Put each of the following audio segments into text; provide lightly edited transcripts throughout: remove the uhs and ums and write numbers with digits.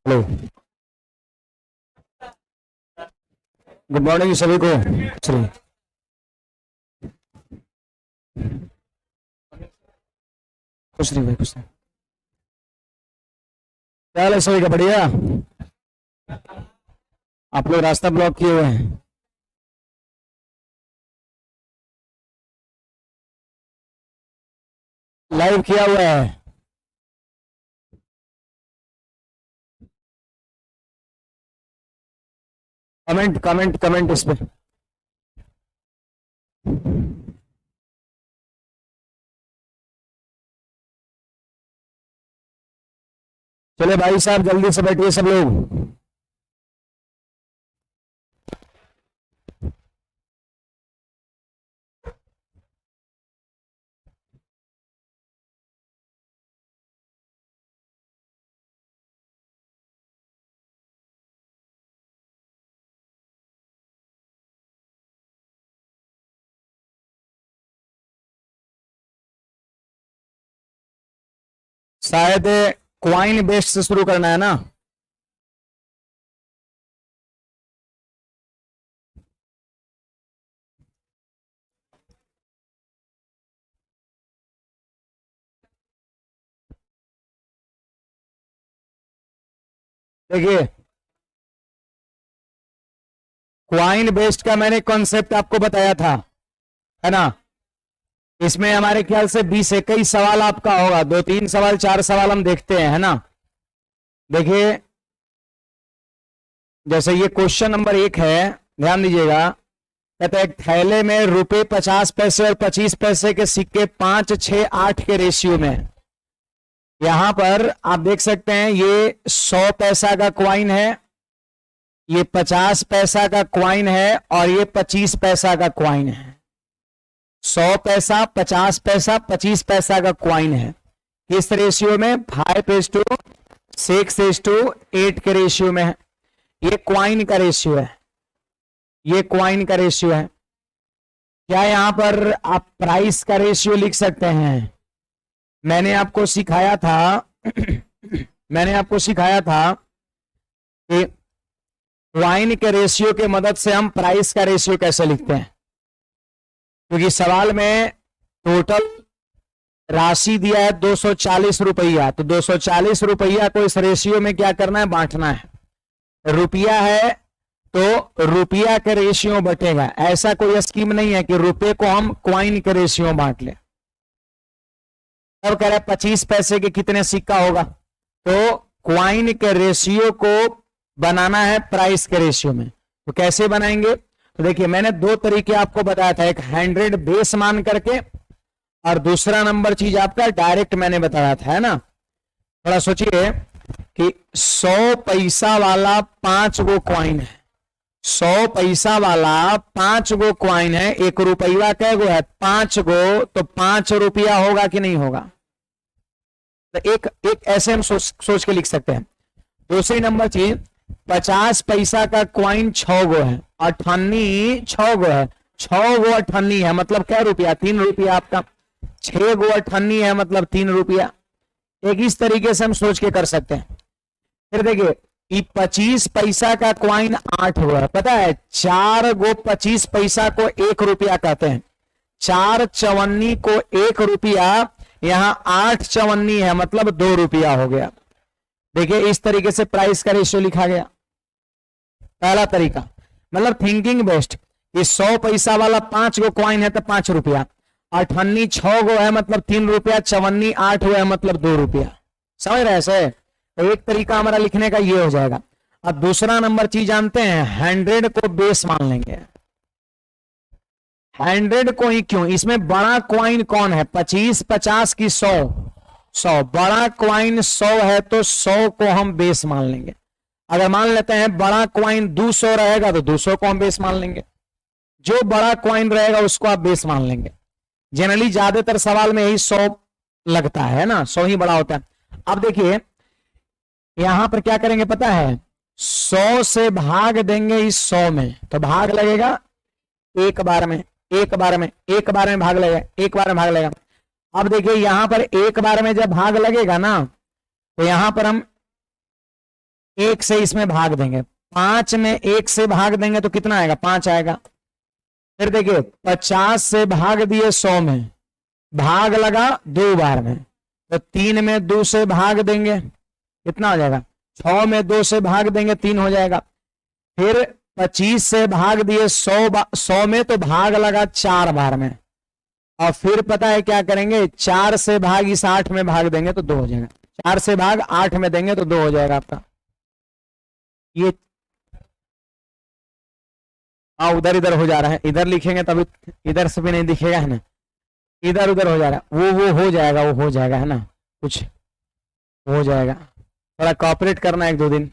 Hello, good morning सभी को। श्री कुछ नहीं भाई, कुछ नहीं। क्या हाल है सभी का? बढ़िया। आप लोग रास्ता ब्लॉक किए हुए हैं। लाइव किया हुआ है। कमेंट कमेंट कमेंट इस पे। चले भाई साहब, जल्दी से बैठिए सब लोग। शायद क्वाइन बेस्ड से शुरू करना है ना। देखिए, क्वाइन बेस्ड का मैंने कॉन्सेप्ट आपको बताया था, है ना। इसमें हमारे ख्याल से 20-21 सवाल आपका होगा। 2-3 सवाल 4 सवाल हम देखते हैं, है ना। देखिए, जैसे ये क्वेश्चन नंबर 1 है, ध्यान दीजिएगा। कहते हैं एक थैले में रुपए 50 पैसे और 25 पैसे के सिक्के 5, 6, 8 के रेशियो में। यहां पर आप देख सकते हैं ये 100 पैसा का क्वाइन है, ये 50 पैसा का क्वाइन है और ये 25 पैसा का क्वाइन है। 100 पैसा, 50 पैसा, 25 पैसा का क्वाइन है। किस रेशियो में? 5:6:8 के रेशियो में है। ये क्वाइन का रेशियो है, ये क्वाइन का रेशियो है। क्या यहां पर आप प्राइस का रेशियो लिख सकते हैं? मैंने आपको सिखाया था मैंने आपको सिखाया था कि क्वाइन के रेशियो के मदद से हम प्राइस का रेशियो कैसे लिखते हैं। क्योंकि सवाल में टोटल राशि दिया है 240 रुपया, तो 240 रुपया को इस रेशियो में क्या करना है? बांटना है। रुपया है तो रुपया के रेशियो बटेगा। ऐसा कोई स्कीम नहीं है कि रुपए को हम क्वाइन के रेशियो बांट लें। अब कह रहा है 25 पैसे के कितने सिक्का होगा, तो क्वाइन के रेशियो को बनाना है प्राइस के रेशियो में। तो कैसे बनाएंगे? तो देखिए, मैंने 2 तरीके आपको बताया था, एक 100 बेस मान करके और दूसरा नंबर चीज आपका डायरेक्ट मैंने बताया था, है ना। थोड़ा सोचिए कि 100 पैसा वाला 5 गो क्वाइन है, 100 पैसा वाला 5 गो क्वाइन है। 1 रुपया कै गो है? 5 गो, तो 5 रुपया होगा कि नहीं होगा? तो एक ऐसे हम सोच के लिख सकते हैं। दूसरी नंबर चीज, 50 पैसा का क्वाइन 6 गो है, अठन्नी 6 गो है, 6 गो अठन्नी है, मतलब क्या रुपया? 3 रुपया आपका। 6 गो अठन्नी है, मतलब 3 रुपया। एक इस तरीके से हम सोच के कर सकते हैं। फिर देखिए, 25 पैसा का क्वाइन 8 गो है, पता है 4 गो 25 पैसा को 1 रुपया कहते हैं। 4 चवन्नी को 1 रुपया, यहां 8 चवन्नी है, मतलब 2 रुपया हो गया। देखिए, इस तरीके से प्राइस का रेशियो लिखा गया। पहला तरीका, मतलब थिंकिंग बेस्ड। इस 100 पैसा वाला 5 गो क्वाइन है तो 5 रुपया, अठन्नी 6 गो है मतलब 3 रुपया, चवन्नी 8 गो है मतलब 2 रुपया। समझ रहे हैं? तो एक तरीका हमारा लिखने का ये हो जाएगा। अब दूसरा नंबर चीज जानते हैं, 100 को बेस मान लेंगे। 100 को ही क्यों? इसमें बड़ा क्वाइन कौन है? 25, 50 की 100, 100 बड़ा क्वाइन 100 है तो 100 को हम बेस मान लेंगे। अगर मान लेते हैं बड़ा क्वाइन 200 रहेगा तो 200 को हम बेस मान लेंगे। जो बड़ा क्वाइन रहेगा उसको आप बेस मान लेंगे। जनरली ज्यादातर सवाल में यही 100 लगता है ना, 100 ही बड़ा होता है। अब देखिए, यहां पर क्या करेंगे पता है? 100 से भाग देंगे इस 100 में, तो भाग लगेगा एक बार में, एक बार में, एक बार में भाग लगेगा, एक बार में भाग लगेगा। अब देखिए, यहां पर एक बार में जब भाग लगेगा ना, तो यहां पर हम 1 से इसमें भाग देंगे, 5 में 1 से भाग देंगे तो कितना आएगा, 5 आएगा। फिर देखिए 50 से भाग दिए 100 में, भाग लगा 2 बार में, तो 3 में 2 से भाग देंगे कितना हो जाएगा, 6 में 2 से भाग देंगे 3 हो जाएगा। फिर 25 से भाग दिए 100 में, तो भाग लगा 4 बार में, और फिर पता है क्या करेंगे, 4 से भाग इस 8 में भाग देंगे तो 2 हो जाएगा, 4 से भाग 8 में देंगे तो 2 हो जाएगा आपका। ये उधर इधर हो जा रहा है, इधर लिखेंगे तभी इधर से भी नहीं दिखेगा है ना, इधर उधर हो जा रहा है, वो हो जाएगा, वो हो जाएगा है ना, कुछ हो जाएगा, थोड़ा कॉपरेट करना 1-2 दिन।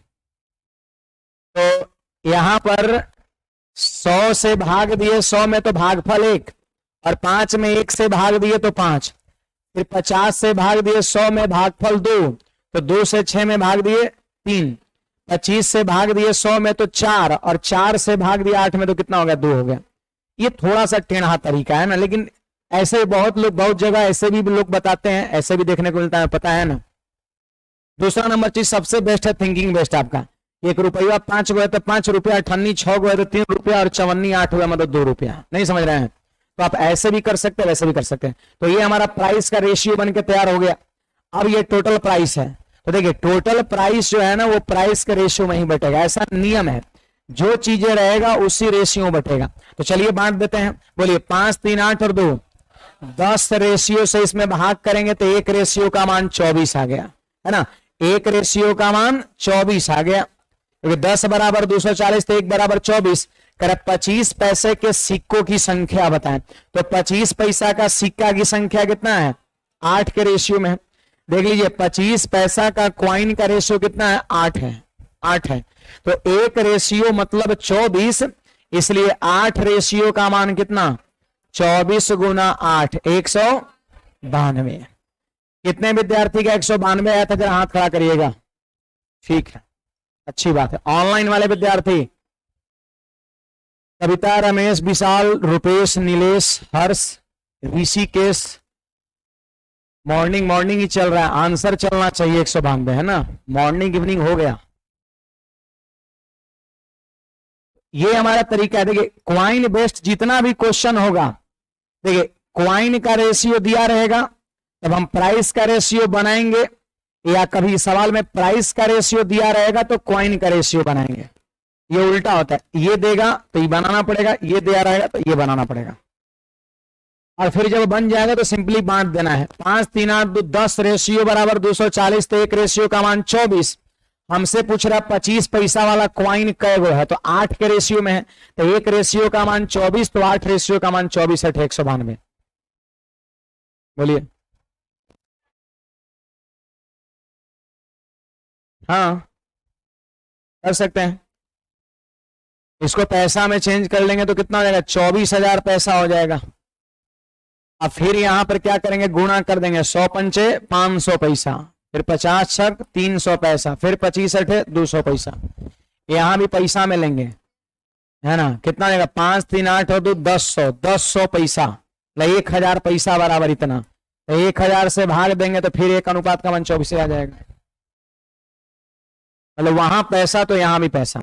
तो यहां पर 100 से भाग दिए 100 में तो भागफल 1, और 5 में 1 से भाग दिए तो 5, फिर 50 से भाग दिए 100 में भागफल 2, तो 2 से 6 में भाग दिए 3, 25 से भाग दिए 100 में तो 4, और 4 से भाग दिए 8 में तो कितना हो गया, 2 हो गया। ये थोड़ा सा टेढ़ा तरीका है ना, लेकिन ऐसे बहुत लोग, बहुत जगह ऐसे भी लोग बताते हैं, ऐसे भी देखने को मिलता है, पता है ना। दूसरा नंबर चीज सबसे बेस्ट है थिंकिंग बेस्ट आपका। 1 रुपया 5 हुआ तो 5 रुपया, 98 6 हुआ तो 3 रुपया, और 54 8 हुआ मतलब 2 रुपया। नहीं समझ रहे हैं, तो आप ऐसे भी कर सकते हैं, वैसे भी कर सकते हैं। तो ये हमारा प्राइस का रेशियो बन के तैयार हो गया। अब ये टोटल प्राइस है, तो देखिए टोटल प्राइस जो है ना वो प्राइस के रेशियो में ही बटेगा, ऐसा नियम है, जो चीजें रहेगा उसी रेशियो में बटेगा। तो चलिए बांट देते हैं, बोलिए 5 3 8 और 2 10 रेशियो से इसमें भाग करेंगे तो 1 रेशियो का मान 24 आ गया है ना, 1 रेशियो का मान 24 आ गया, क्योंकि 10 बराबर 240 तो 1 बराबर 24। कर 25 पैसे के सिक्कों की संख्या बताएं, तो 25 पैसा का सिक्का की संख्या कितना है, 8 के रेशियो में। देख लीजिए 25 पैसा का क्वाइन का रेशियो कितना है, 8 है, 8 है, तो 1 रेशियो मतलब 24, इसलिए 8 रेशियो का मान कितना, 24 गुना 8 192। कितने विद्यार्थी का 192 आया था, जरा हाथ खड़ा करिएगा। ठीक है, अच्छी बात है। ऑनलाइन वाले विद्यार्थी कविता, रमेश, विशाल, रुपेश, नीलेश, हर्ष, ऋषिकेश, मॉर्निंग ही चल रहा है, आंसर चलना चाहिए 192 है ना, मॉर्निंग इवनिंग हो गया। ये हमारा तरीका है। देखिए क्वाइन बेस्ड जितना भी क्वेश्चन होगा, देखिए क्वाइन का रेशियो दिया रहेगा तब हम प्राइस का रेशियो बनाएंगे, या कभी सवाल में प्राइस का रेशियो दिया रहेगा तो क्वाइन का रेशियो बनाएंगे। ये उल्टा होता है, ये देगा तो ये बनाना पड़ेगा, ये दिया रहेगा तो ये बनाना पड़ेगा, और फिर जब बन जाएगा तो सिंपली बांट देना है। 5 3 8 2 10 रेशियो बराबर 240, तो 1 रेशियो का मान 24। हमसे पूछ रहा 25 पैसा वाला क्वाइन कै गो है, तो 8 के रेशियो में है, तो 1 रेशियो का मान 24, तो 8 रेशियो का मान 24 है 192। बोलिए हाँ कर सकते हैं। इसको पैसा में चेंज कर लेंगे तो कितना हो जाएगा, 24,000 पैसा हो जाएगा। अब फिर यहां पर क्या करेंगे, गुणा कर देंगे, 100 पंचे 500 पैसा, फिर 50 छक 300 पैसा, फिर 25 अठे 200 पैसा। यहां भी पैसा में लेंगे है ना, कितना जाएगा, 5 3 8 और 2 10,100 पैसा, 1000 पैसा बराबर इतना, तो 1000 से भाग देंगे तो फिर 1 अनुपात का मान 24 आ जाएगा। मतलब वहां पैसा तो यहां भी पैसा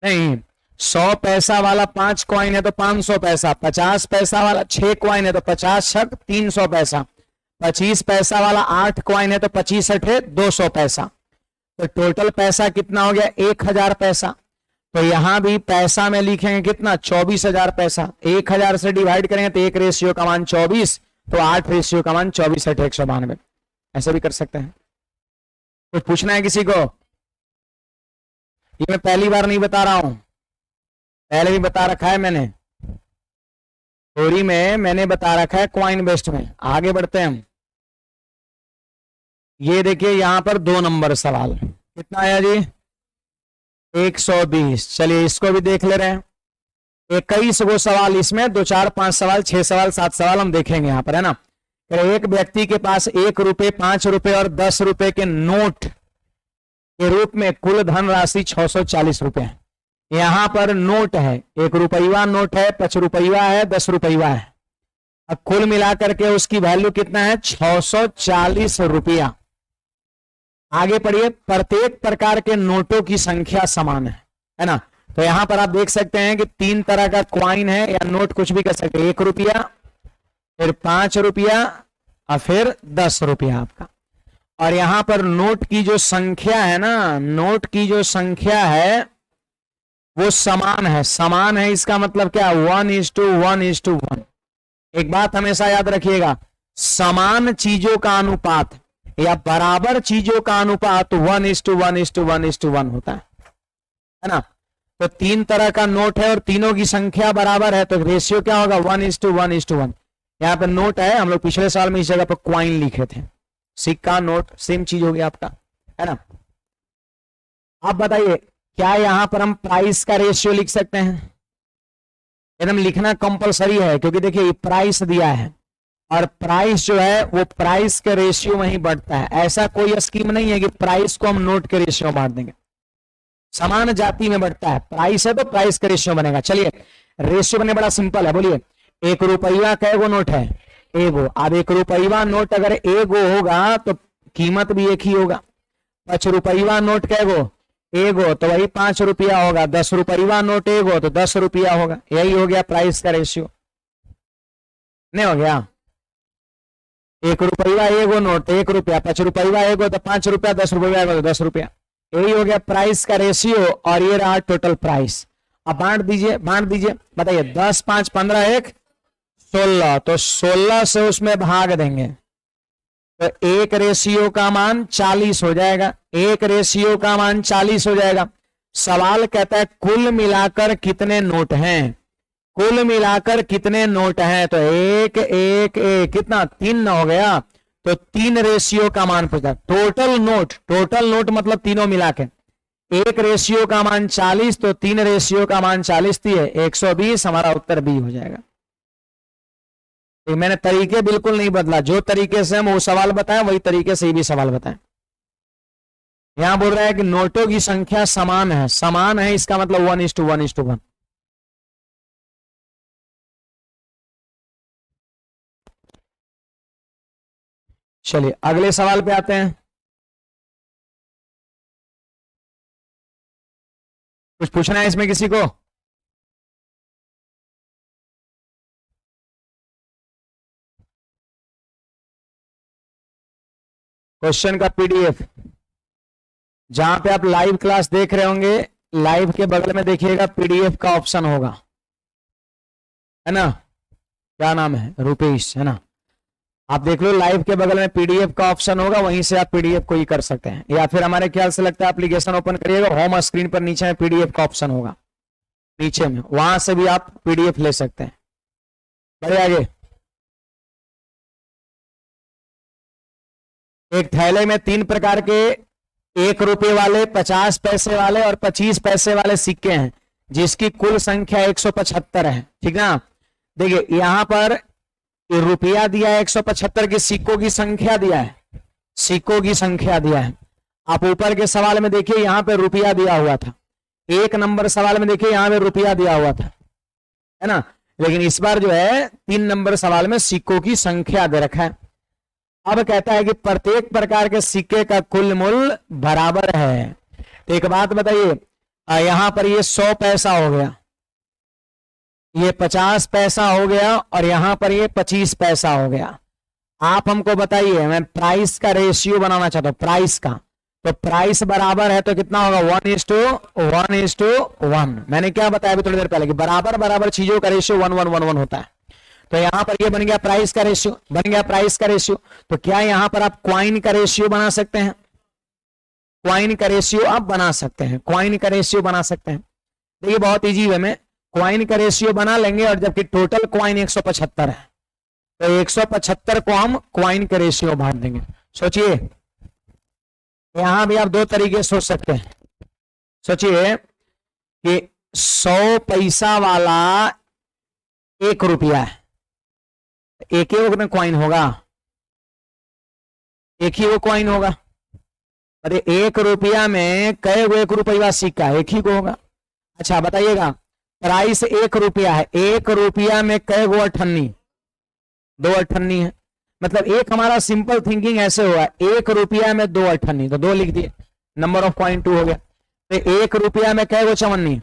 नहीं। 100 पैसा वाला 5 कॉइन है तो 500 पैसा, 50 पैसा वाला 6 कॉइन है तो 50 छक 300 पैसा, 25 पैसा वाला 8 कॉइन है तो 25 अठे 200 पैसा, तो टोटल पैसा कितना हो गया, 1000 पैसा। तो यहां भी पैसा में लिखेंगे कितना, 24,000 पैसा। 1000 से डिवाइड करेंगे तो 1 रेशियो का मान 24, तो 8 रेशियो का मान 24 अठे 192। ऐसे भी कर सकते हैं। कुछ पूछना है किसी को? ये मैं पहली बार नहीं बता रहा हूं, पहले भी बता रखा है मैंने, थ्योरी में मैंने बता रखा है क्वाइन बेस्ड में। आगे बढ़ते हैं हम। ये देखिए यहां पर 2 नंबर सवाल कितना आया जी, 120। चलिए इसको भी देख ले रहे हैं। 21 गो सवाल, इसमें 2 4 5 सवाल 6 सवाल 7 सवाल हम देखेंगे यहां पर है ना। एक व्यक्ति के पास 1 रुपए 5 रुपए और 10 रुपए के नोट के रूप में कुल धनराशि 640 रुपए है। यहां पर नोट है, 1 रुपया नोट है, 5 रुपया है, 10 रुपया है। अब कुल मिलाकर के उसकी वैल्यू कितना है, 640 रुपया। आगे पढ़िए, प्रत्येक प्रकार के नोटों की संख्या समान है ना। तो यहां पर आप देख सकते हैं कि 3 तरह का क्वाइन है या नोट, कुछ भी कर सकते हैं, 1 रुपया, फिर 5 रुपया और फिर 10 रुपया आपका। और यहां पर नोट की जो संख्या है ना, नोट की जो संख्या है वो समान है। समान है इसका मतलब क्या, 1:1:1। एक बात हमेशा याद रखिएगा, समान चीजों का अनुपात या बराबर चीजों का अनुपात 1:1:1 होता है ना। तो 3 तरह का नोट है और तीनों की संख्या बराबर है, तो रेशियो क्या होगा, 1:1:1। यहाँ पे नोट है, हम लोग पिछले साल में इस जगह पर क्वाइन लिखे थे, सिक्का नोट सेम चीज हो गया आपका, है ना। आप बताइए, क्या यहां पर हम प्राइस का रेशियो लिख सकते हैं? एकदम लिखना कंपलसरी है, क्योंकि देखिए ये प्राइस दिया है और प्राइस जो है वो प्राइस के रेशियो में ही बढ़ता है। ऐसा कोई स्कीम नहीं है कि प्राइस को हम नोट के रेशियो में बांट देंगे, समान जाति में बढ़ता है। प्राइस है तो प्राइस के रेशियो बनेगा। चलिए, रेशियो बनने बड़ा सिंपल है, बोलिए 1 रुपया कै गो नोट है, एगो। अब 1 रुपया नोट अगर एगो होगा तो कीमत भी एक ही होगा। 5 रुपया नोट कै गो, एगो, तो वही 5 रुपया होगा। 10 रुपया नोट एगो तो 10 रुपया होगा। यही हो गया प्राइस का रेशियो, नहीं हो गया? 1 रुपया एगो नोट 1 रुपया, 5 रुपया एगो तो 5 रुपया, 10 रुपया एगो तो 10 रुपया। यही हो गया प्राइस का रेशियो और ये रहा टोटल प्राइस। अब बांट दीजिए, बांट दीजिए, बताइए 10, 5, 15, 1, 16, तो 16 से उसमें भाग देंगे तो 1 रेशियो का मान 40 हो जाएगा। 1 रेशियो का मान 40 हो जाएगा। सवाल कहता है कुल मिलाकर कितने नोट हैं, कुल मिलाकर कितने नोट हैं? तो 1, 1, 1 कितना, 3 हो गया, तो 3 रेशियो का मान पूछा। टोटल नोट, टोटल नोट मतलब तीनों मिला के 1 रेशियो का मान 40, तो 3 रेशियो का मान 40 थी 120। हमारा उत्तर बी हो जाएगा। तो मैंने तरीके बिल्कुल नहीं बदला, जो तरीके से हम वो सवाल बताएं वही तरीके से भी सवाल बताएं। यहां बोल रहा है कि नोटों की संख्या समान है, समान है इसका मतलब 1:1:1। चलिए अगले सवाल पे आते हैं। कुछ पूछना है इसमें किसी को? क्वेश्चन का पीडीएफ, जहां पे आप लाइव क्लास देख रहे होंगे, लाइव के बगल में देखिएगा पीडीएफ का ऑप्शन होगा, है ना। क्या नाम है, रुपेश, है ना। आप देख लो लाइव के बगल में पीडीएफ का ऑप्शन होगा, वहीं से आप पीडीएफ को ही कर सकते हैं, या फिर हमारे ख्याल से लगता है एप्लीकेशन ओपन करिएगा, होम स्क्रीन पर नीचे में पीडीएफ का ऑप्शन होगा नीचे में, वहां से भी आप पीडीएफ ले सकते हैं। बढ़े आगे। एक थैले में 3 प्रकार के 1 रुपए वाले, 50 पैसे वाले और 25 पैसे वाले सिक्के हैं, जिसकी कुल संख्या 175 है, ठीक ना। देखिए यहां पर रुपया दिया है 175 के, सिक्कों की संख्या दिया है, सिक्कों की संख्या दिया है। आप ऊपर के सवाल में देखिए यहां पे रुपया दिया हुआ था, 1 नंबर सवाल में देखिए यहां पे रुपया दिया हुआ था, है ना। लेकिन इस बार जो है 3 नंबर सवाल में सिक्कों की संख्या दे रखा है। अब कहता है कि प्रत्येक प्रकार के सिक्के का कुल मूल्य बराबर है। तो एक बात बताइए, यहां पर ये 100 पैसा हो गया, ये 50 पैसा हो गया और यहां पर ये 25 पैसा हो गया। आप हमको बताइए, मैं प्राइस का रेशियो बनाना चाहता हूं, प्राइस का, तो प्राइस बराबर है तो कितना होगा, 1:1:1। मैंने क्या बताया अभी थोड़ी देर पहले कि बराबर बराबर चीजों का रेशियो 1:1:1 होता है। तो यहां पर ये बन गया प्राइस का रेशियो, बन गया प्राइस का रेशियो। तो क्या यहां पर आप क्वाइन का रेशियो बना सकते हैं? क्वाइन का रेशियो आप बना सकते हैं, क्वाइन का रेशियो बना सकते हैं। देखिए बहुत इजी वे में क्वाइन का रेशियो बना लेंगे, और जबकि टोटल क्वाइन 175 है तो 175 को हम क्वाइन के रेशियो बांट देंगे। सोचिए, यहां भी आप 2 तरीके सोच सकते हैं। सोचिए कि 100 पैसा वाला 1 रुपया है, एक ही वो क्वाइन होगा, एक ही वो क्वाइन होगा। अरे 1 रुपया में कई गो 1 रुपया सिक्का, एक ही को होगा। अच्छा बताइएगा, प्राइस 1 रुपया है, 1 रुपया में कई गो अठन्नी, 2 अठन्नी है। मतलब एक हमारा सिंपल थिंकिंग ऐसे हुआ, 1 रुपया में 2 अठन्नी, तो 2 लिख दिए, नंबर ऑफ कॉइन 2 हो गया। तो 1 रुपया में कै गो चवन्नी,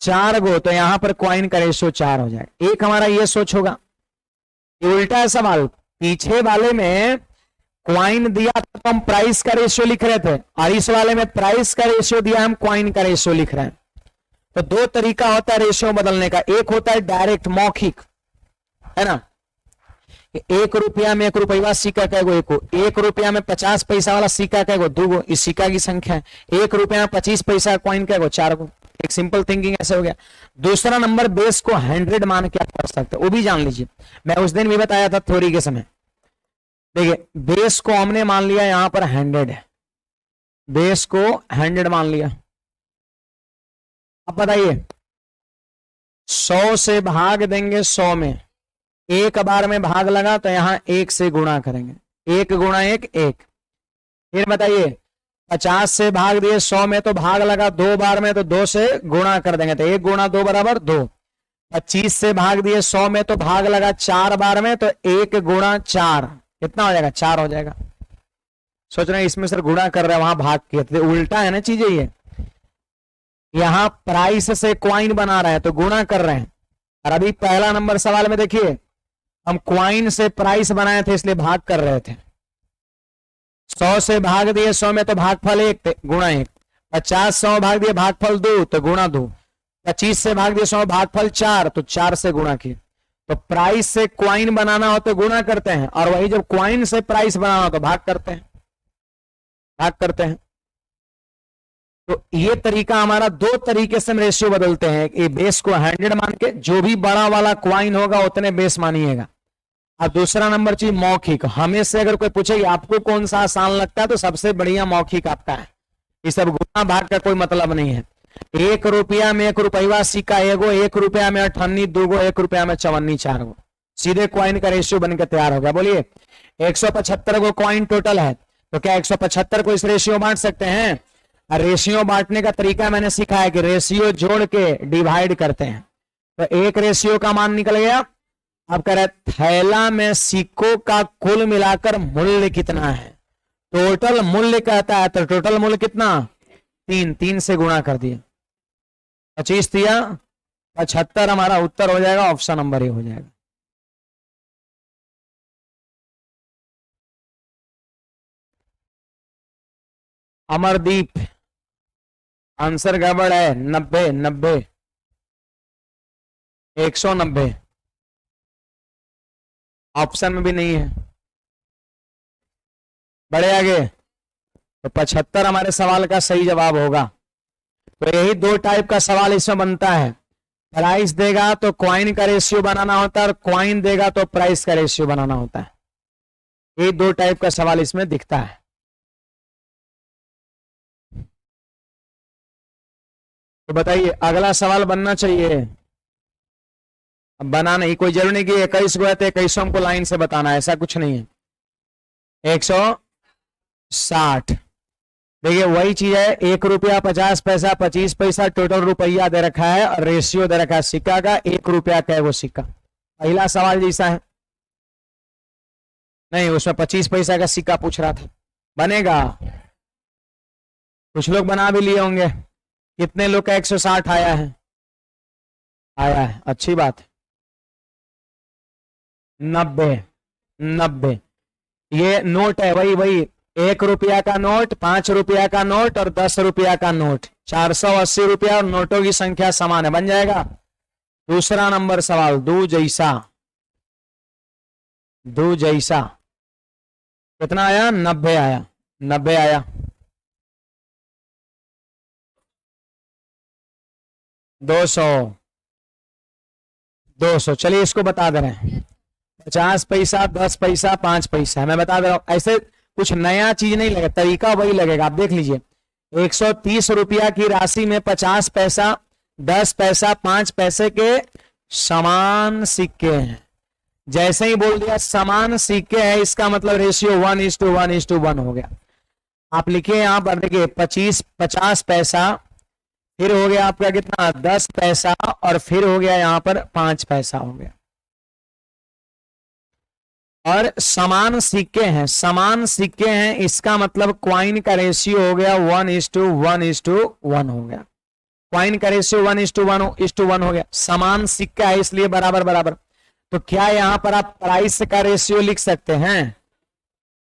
4 गो, तो यहां पर कॉइन का रेशियो 4 हो जाएगा। एक हमारा ये सोच होगा। ये उल्टा है सवाल, पीछे वाले में क्वाइन दिया था तो हम प्राइस का रेशियो लिख रहे थे, और इस वाले में प्राइस का रेशियो दिया, हम क्वाइन का रेशियो लिख रहे हैं। तो 2 तरीका होता है रेशियो बदलने का। एक होता है डायरेक्ट मौखिक, है ना, 1 रुपया में 1 रुपया सिक्का कैगो, 1 रुपया में 50 पैसा वाला सिक्का कैगो, 2 गो, इस सिक्का की संख्या है। 1 रुपया में 25 पैसा कॉइन कैगो, 4 गो। एक सिंपल थिंकिंग ऐसे हो गया। दूसरा नंबर, बेस को 100 मान के आप कर सकते हो, वो भी जान लीजिए, मैं उस दिन भी बताया था थ्योरी के समय। देखिए बेस को हमने मान लिया यहां पर 100 है, बेस को 100 मान लिया। अब बताइए 100 से भाग देंगे 100 में, एक बार में भाग लगा तो यहां 1 से गुणा करेंगे, 1 गुणा 1 1। फिर बताइए 50 से भाग दिए 100 में, तो भाग लगा 2 बार में, तो 2 से गुणा कर देंगे, तो 1 गुणा 2 बराबर 2। 25 से भाग दिए 100 में, तो भाग लगा 4 बार में, तो 1 गुणा 4 कितना हो जाएगा, 4 हो जाएगा। सोच रहे हैं इसमें सर गुणा कर रहे हैं, वहां भाग किया, तो उल्टा है ना चीजें। ये यहां प्राइस से क्वाइन बना रहे हैं तो गुणा कर रहे हैं, और अभी पहला नंबर सवाल में देखिए हम क्वाइन से प्राइस बनाए थे इसलिए भाग कर रहे थे। 100 से भाग दिए 100 में, तो भागफल 1 गुणा 1। 50 100 भाग दिए भागफल 2 तो गुणा 2। 25 से भाग दिए 100 भागफल 4 तो 4 से गुणा किए। तो प्राइस से क्वाइन बनाना हो तो गुणा करते हैं, और वही जब क्वाइन से प्राइस बनाना हो तो भाग करते हैं, भाग करते हैं। तो ये तरीका हमारा, 2 तरीके से हम रेशियो बदलते हैं। ये बेस को 100 मान के, जो भी बड़ा वाला क्वाइन होगा उतने बेस मानिएगा। और दूसरा नंबर चीज मौखिक, हमें से अगर कोई पूछे आपको कौन सा आसान लगता है, तो सबसे बढ़िया मौखिक आपका है। ये सब गुना भाग का कोई मतलब नहीं है। 1 रुपया में 1 रुपया सिक्का एगो, 1 रुपया में 98 2 गो, 1 रुपया में 54 4 गो, सीधे क्वाइन का रेशियो बनकर तैयार हो गया। बोलिए 175 गो क्वाइन टोटल है, तो क्या 175 को इस रेशियो बांट सकते हैं? रेशियो बांटने का तरीका मैंने सीखा है कि रेशियो जोड़ के डिवाइड करते हैं। तो एक रेशियो का मान निकल गया। अब कह रहे थैला में सिक्कों का कुल मिलाकर मूल्य कितना है? टोटल मूल्य कहता है, तो टोटल मूल्य कितना? 3 से गुणा कर दिया, 25 दिया 75, हमारा उत्तर हो जाएगा ऑप्शन नंबर ए हो जाएगा। अमरदीप आंसर गड़बड़ है, 90 190 ऑप्शन में भी नहीं है। बढ़े आगे, तो 75 हमारे सवाल का सही जवाब होगा। तो यही 2 टाइप का सवाल इसमें बनता है। प्राइस देगा तो क्वाइन का रेशियो बनाना होता है, और क्वाइन देगा तो प्राइस का रेशियो बनाना होता है। ये 2 टाइप का सवाल इसमें दिखता है। तो बताइए अगला सवाल बनना चाहिए। अब बनाना ही कोई जरूरी नहीं कि 21 को है तो 21 हमको लाइन से बताना है, ऐसा कुछ नहीं है। 160 देखिए वही चीज है, 1 रुपया 50 पैसा 25 पैसा टोटल रुपया दे रखा है, और रेशियो दे रखा है सिक्का का, 1 रुपया का है वो सिक्का। पहला सवाल जैसा है नहीं, उसमें 25 पैसा का सिक्का पूछ रहा था। बनेगा, कुछ लोग बना भी लिए होंगे। कितने लोग का 160 आया है? आया है, अच्छी बात है। 90 ये नोट है, वही 1 रुपया का नोट, 5 रुपया का नोट और 10 रुपया का नोट, 480 रुपया, और नोटों की संख्या समान है, बन जाएगा। दूसरा नंबर सवाल, दो जैसा कितना आया? 90 आया, 90 आया। 200 चलिए इसको बता दे रहे हैं। 50 पैसा 10 पैसा 5 पैसा, मैं बता दे रहा हूं। ऐसे कुछ नया चीज नहीं लगेगा, तरीका वही लगेगा। आप देख लीजिए 130 रुपया की राशि में 50 पैसा 10 पैसा 5 पैसे के समान सिक्के हैं। जैसे ही बोल दिया समान सिक्के हैं, इसका मतलब रेशियो 1:1:1 हो गया। आप लिखिए यहां पर, देखिए 50 पैसा, फिर हो गया आपका कितना? 10 पैसा, और फिर हो गया यहां पर 5 पैसा हो गया। और समान सिक्के हैं, समान सिक्के हैं, इसका मतलब क्वाइन का रेशियो हो गया 1:1:1 हो गया। क्वाइन का रेशियो 1:1:1 हो गया। समान सिक्का है इसलिए बराबर बराबर। तो क्या यहां पर आप प्राइस का रेशियो लिख सकते हैं?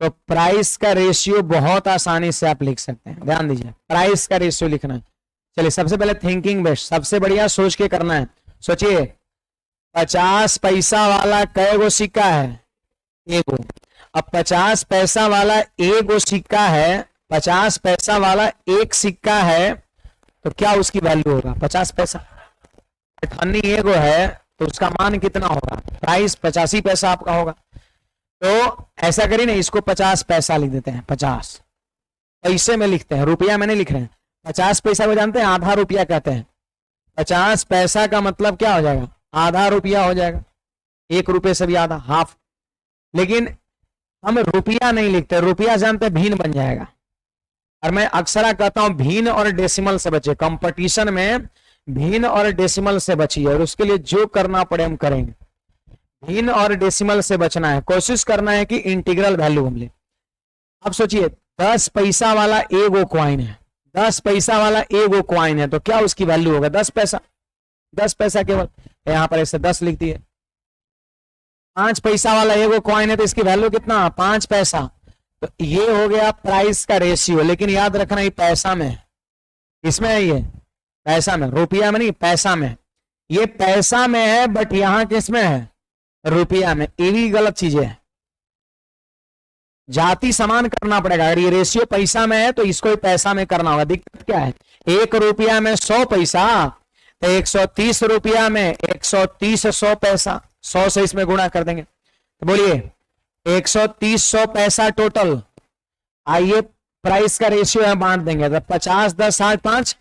तो प्राइस का रेशियो बहुत आसानी से आप लिख सकते हैं। ध्यान दीजिए, प्राइस का रेशियो लिखना है। चलिए सबसे पहले थिंकिंग बेस्ट, सबसे बढ़िया सोच के करना है। सोचिए 50 पैसा वाला कै गो सिक्का है? एगो। अब 50 पैसा वाला एगो सिक्का है, 50 पैसा वाला एक सिक्का है, तो क्या उसकी वैल्यू होगा? 50 पैसा। अठन्नी एगो है तो उसका मान कितना होगा? प्राइस 85 पैसा आपका होगा। तो ऐसा करिए ना, इसको 50 पैसा लिख देते हैं। 50 पैसे में लिखते हैं, रुपया में नहीं लिख रहे हैं। 50 पैसा को जानते हैं आधा रुपया कहते हैं। 50 पैसा का मतलब क्या हो जाएगा? आधा रुपया हो जाएगा। 1 रुपये से भी आधा, हाफ। लेकिन हम रुपया नहीं लिखते, रुपया जानते भिन्न बन जाएगा। और मैं अक्सर कहता हूं भिन्न और डेसिमल से बचिए। कंपटीशन में भिन्न और डेसिमल से बचिए, और उसके लिए जो करना पड़े हम करेंगे। भिन्न और डेसिमल से बचना है, कोशिश करना है कि इंटीग्रल वैल्यू हम ले। अब सोचिए 10 पैसा वाला एगो क्वाइन है, 10 पैसा वाला एगो क्वाइन है, तो क्या उसकी वैल्यू होगा? 10 पैसा। 10 पैसा केवल, यहां पर ऐसे 10 लिख दिए। 5 पैसा वाला एगो क्वाइन है तो इसकी वैल्यू कितना? 5 पैसा। तो ये हो गया प्राइस का रेशियो। लेकिन याद रखना ये पैसा में, इसमें है, ये पैसा में, रुपया में नहीं, पैसा में। ये पैसा में है बट यहां किसमें है? रुपया में। ये भी गलत चीज है, जाति समान करना पड़ेगा। अगर ये रेशियो पैसा में है तो इसको ही पैसा में करना होगा। दिक्कत क्या है? 1 रुपया में 100 पैसा, तो 130 रुपया में 130 100 पैसा, 100 से इसमें गुणा कर देंगे। तो बोलिए 130 100 पैसा टोटल। आइए प्राइस का रेशियो है, बांट देंगे तो 50 10 8 5,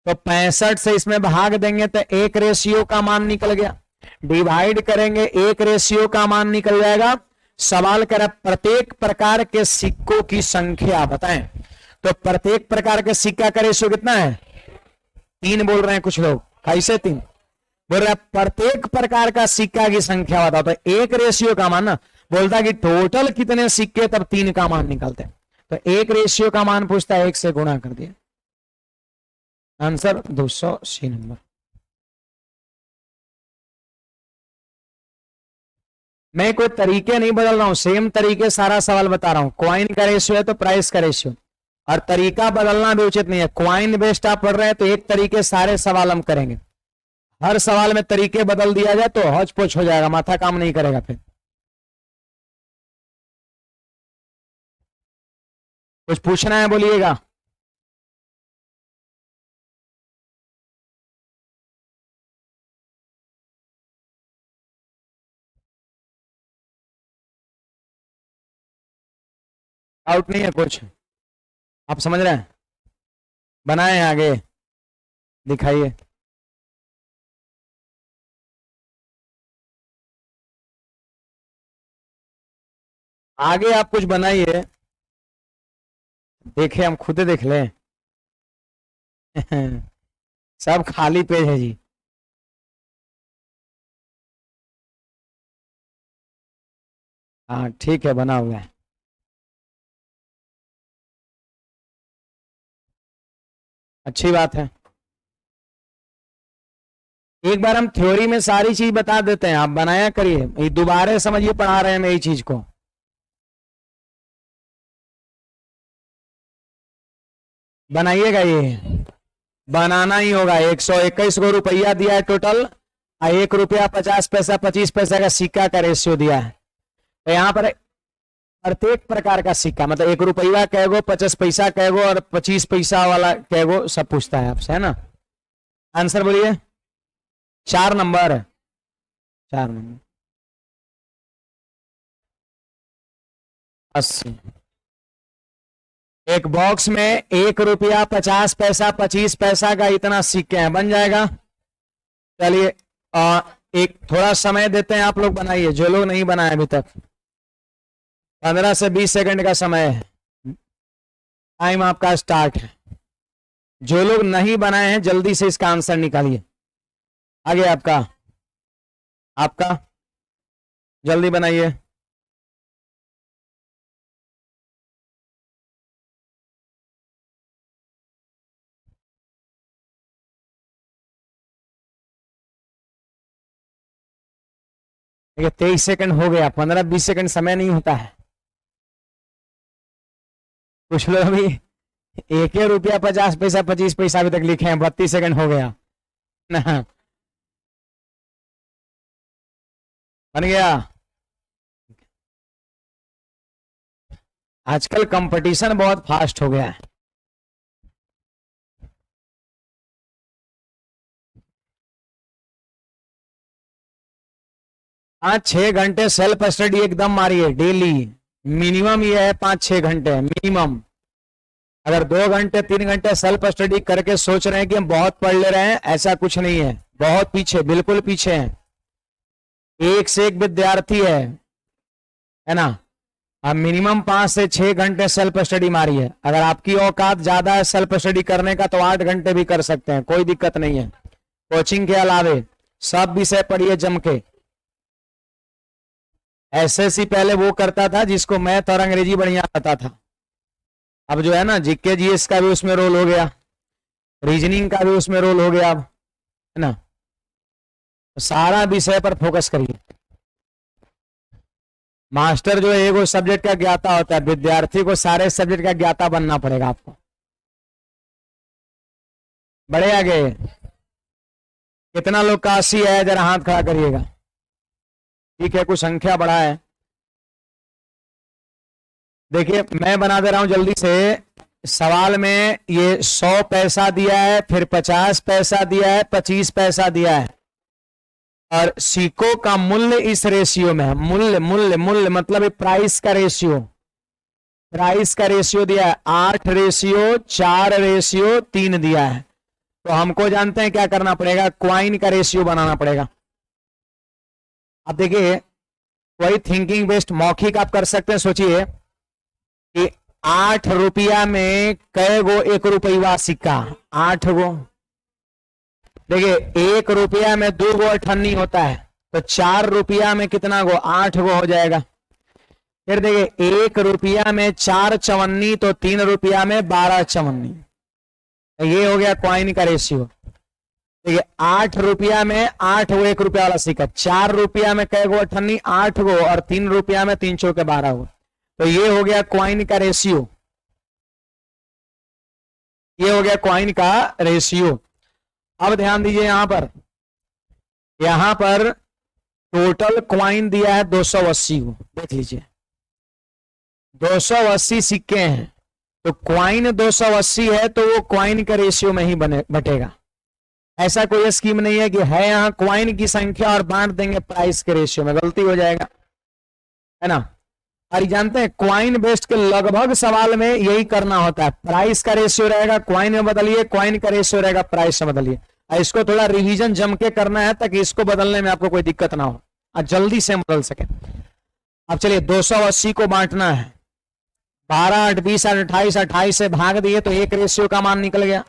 तो 65 से इसमें भाग देंगे तो 1 रेशियो का मान निकल गया। डिवाइड करेंगे 1 रेशियो का मान निकल जाएगा। सवाल करें प्रत्येक प्रकार के सिक्कों की संख्या बताएं, तो प्रत्येक प्रकार के सिक्का का रेशियो कितना है? 3 बोल रहे हैं कुछ लोग। कैसे 3 बोल रहे हैं? प्रत्येक प्रकार का सिक्का की संख्या बताओ, तो 1 रेशियो का मान ना बोलता कि टोटल कितने सिक्के, तब 3 का मान निकलते हैं। तो 1 रेशियो का मान पूछता है, 1 से गुणा कर दिया। Answer 280 number. मैं कोई तरीके नहीं बदल रहा हूं, सेम तरीके सारा सवाल बता रहा हूं। क्वाइन का रेशियो है तो प्राइस का रेशियो, और तरीका बदलना भी उचित नहीं है। क्वाइन बेस्ड आप पढ़ रहे हैं तो एक तरीके सारे सवाल हम करेंगे। हर सवाल में तरीके बदल दिया जाए तो हौच पोच हो जाएगा, माथा काम नहीं करेगा। फिर कुछ पूछना है बोलिएगा। आउट नहीं है कुछ? आप समझ रहे हैं? बनाए आगे दिखाइए। आगे आप कुछ बनाइए, देखे हम खुद देख लें। सब खाली पेज है जी। हाँ ठीक है, बना हुआ है। अच्छी बात है। एक बार हम थ्योरी में सारी चीज बता देते हैं, आप बनाया करिए। ये दोबारा समझिए, पढ़ा रहे हैं मैं यही चीज को। बनाइएगा, ये बनाना ही होगा। 121 को रुपया दिया है टोटल, 1 रुपया 50 पैसा 25 पैसा का सिक्का का रेशियो दिया है। तो यहाँ पर प्रत्येक प्रकार का सिक्का, मतलब 1 रुपया कैगो, 50 पैसा कैगो और 25 पैसा वाला कैगो, सब पूछता है आपसे, है ना। आंसर बोलिए। 4 नंबर, 4 नंबर 80। एक बॉक्स में 1 रुपया 50 पैसा 25 पैसा का इतना सिक्के हैं, बन जाएगा। चलिए एक थोड़ा समय देते हैं, आप लोग बनाइए जो लोग नहीं बनाए अभी तक। 15 से 20 सेकंड का समय है, टाइम आपका स्टार्ट है। जो लोग नहीं बनाए हैं जल्दी से इसका आंसर निकालिए। आगे आपका जल्दी बनाइए। देखिए 23 सेकंड हो गया, 15-20 सेकंड समय नहीं होता है। कुछ लोग अभी 1 रुपया 50 पैसा 25 पैसा अभी तक लिखे हैं, 32 सेकंड हो गया ना। बन गया। आजकल कंपटीशन बहुत फास्ट हो गया है। पाँच 6 घंटे सेल्फ स्टडी एकदम मारिए डेली, मिनिमम ये है 5-6 घंटे मिनिमम। अगर 2 घंटे 3 घंटे सेल्फ स्टडी करके सोच रहे हैं कि हम बहुत पढ़ ले रहे हैं, ऐसा कुछ नहीं है, बहुत पीछे, बिल्कुल पीछे हैं। एक से एक विद्यार्थी है ना। अब मिनिमम 5 से 6 घंटे सेल्फ स्टडी मारिए। अगर आपकी औकात ज्यादा है सेल्फ स्टडी करने का तो 8 घंटे भी कर सकते हैं, कोई दिक्कत नहीं है। कोचिंग के अलावे सब विषय पढ़िए जम के। एसएससी पहले वो करता था जिसको मैथ और अंग्रेजी बढ़िया आता था, अब जो है ना जीके जीएस का भी उसमें रोल हो गया, रीजनिंग का भी उसमें रोल हो गया, अब है ना। तो सारा विषय पर फोकस करिए। मास्टर जो है वो सब्जेक्ट का ज्ञाता होता है, विद्यार्थी को सारे सब्जेक्ट का ज्ञाता बनना पड़ेगा आपको। बड़े आगे कितना लोग का 80 है, जरा हाथ खड़ा करिएगा। ठीक है, कुछ संख्या बढ़ा है। देखिए मैं बना दे रहा हूं जल्दी से। सवाल में ये 100 पैसा दिया है, फिर 50 पैसा दिया है, 25 पैसा दिया है, और सिक्कों का मूल्य इस रेशियो में है। मूल्य मूल्य मूल्य मतलब प्राइस का रेशियो, प्राइस का रेशियो दिया है 8:4:3 दिया है। तो हमको जानते हैं क्या करना पड़ेगा, क्वाइन का रेशियो बनाना पड़ेगा। अब देखिए वही थिंकिंग बेस्ड मौखिक आप कर सकते हैं। सोचिए कि 8 रुपया में कै गो 1 रुपया सिक्का, 8 गो। देखिए 1 रुपया में 2 गो अठन्नी होता है, तो 4 रुपया में कितना गो, 8 गो हो जाएगा। फिर देखिए 1 रुपया में 4 चवन्नी, तो 3 रुपया में 12 चवन्नी। ये हो गया क्वाइन का रेशियो। देखिए 8 रुपया में 8 गो 1 रुपया वाला सिक्का, 4 रुपया में कै गो अठन्नी, 8 गो, और 3 रुपया में 3 चौके 12 गो। तो ये हो गया क्वाइन का रेशियो, ये हो गया क्वाइन का रेशियो। अब ध्यान दीजिए यहां पर टोटल क्वाइन दिया है 280 को। देख लीजिए 280 सिक्के हैं, तो क्वाइन 280 है, तो वो क्वाइन का रेशियो में ही बटेगा। ऐसा कोई स्कीम नहीं है कि है यहां क्वाइन की संख्या और बांट देंगे प्राइस के रेशियो में, गलती हो जाएगा, है ना। और जानते हैं क्वाइन बेस्ड के लगभग सवाल में यही करना होता है, प्राइस का रेशियो रहेगा क्वाइन में बदलिए, क्वाइन का रेशियो रहेगा प्राइस में बदलिए। इसको थोड़ा रिवीजन जम के करना है ताकि इसको बदलने में आपको कोई दिक्कत ना हो और जल्दी से बदल सके। अब चलिए 280 को बांटना है, 12 8 20 8 28, 28 से भाग दिए तो 1 रेशियो का मान निकल गया,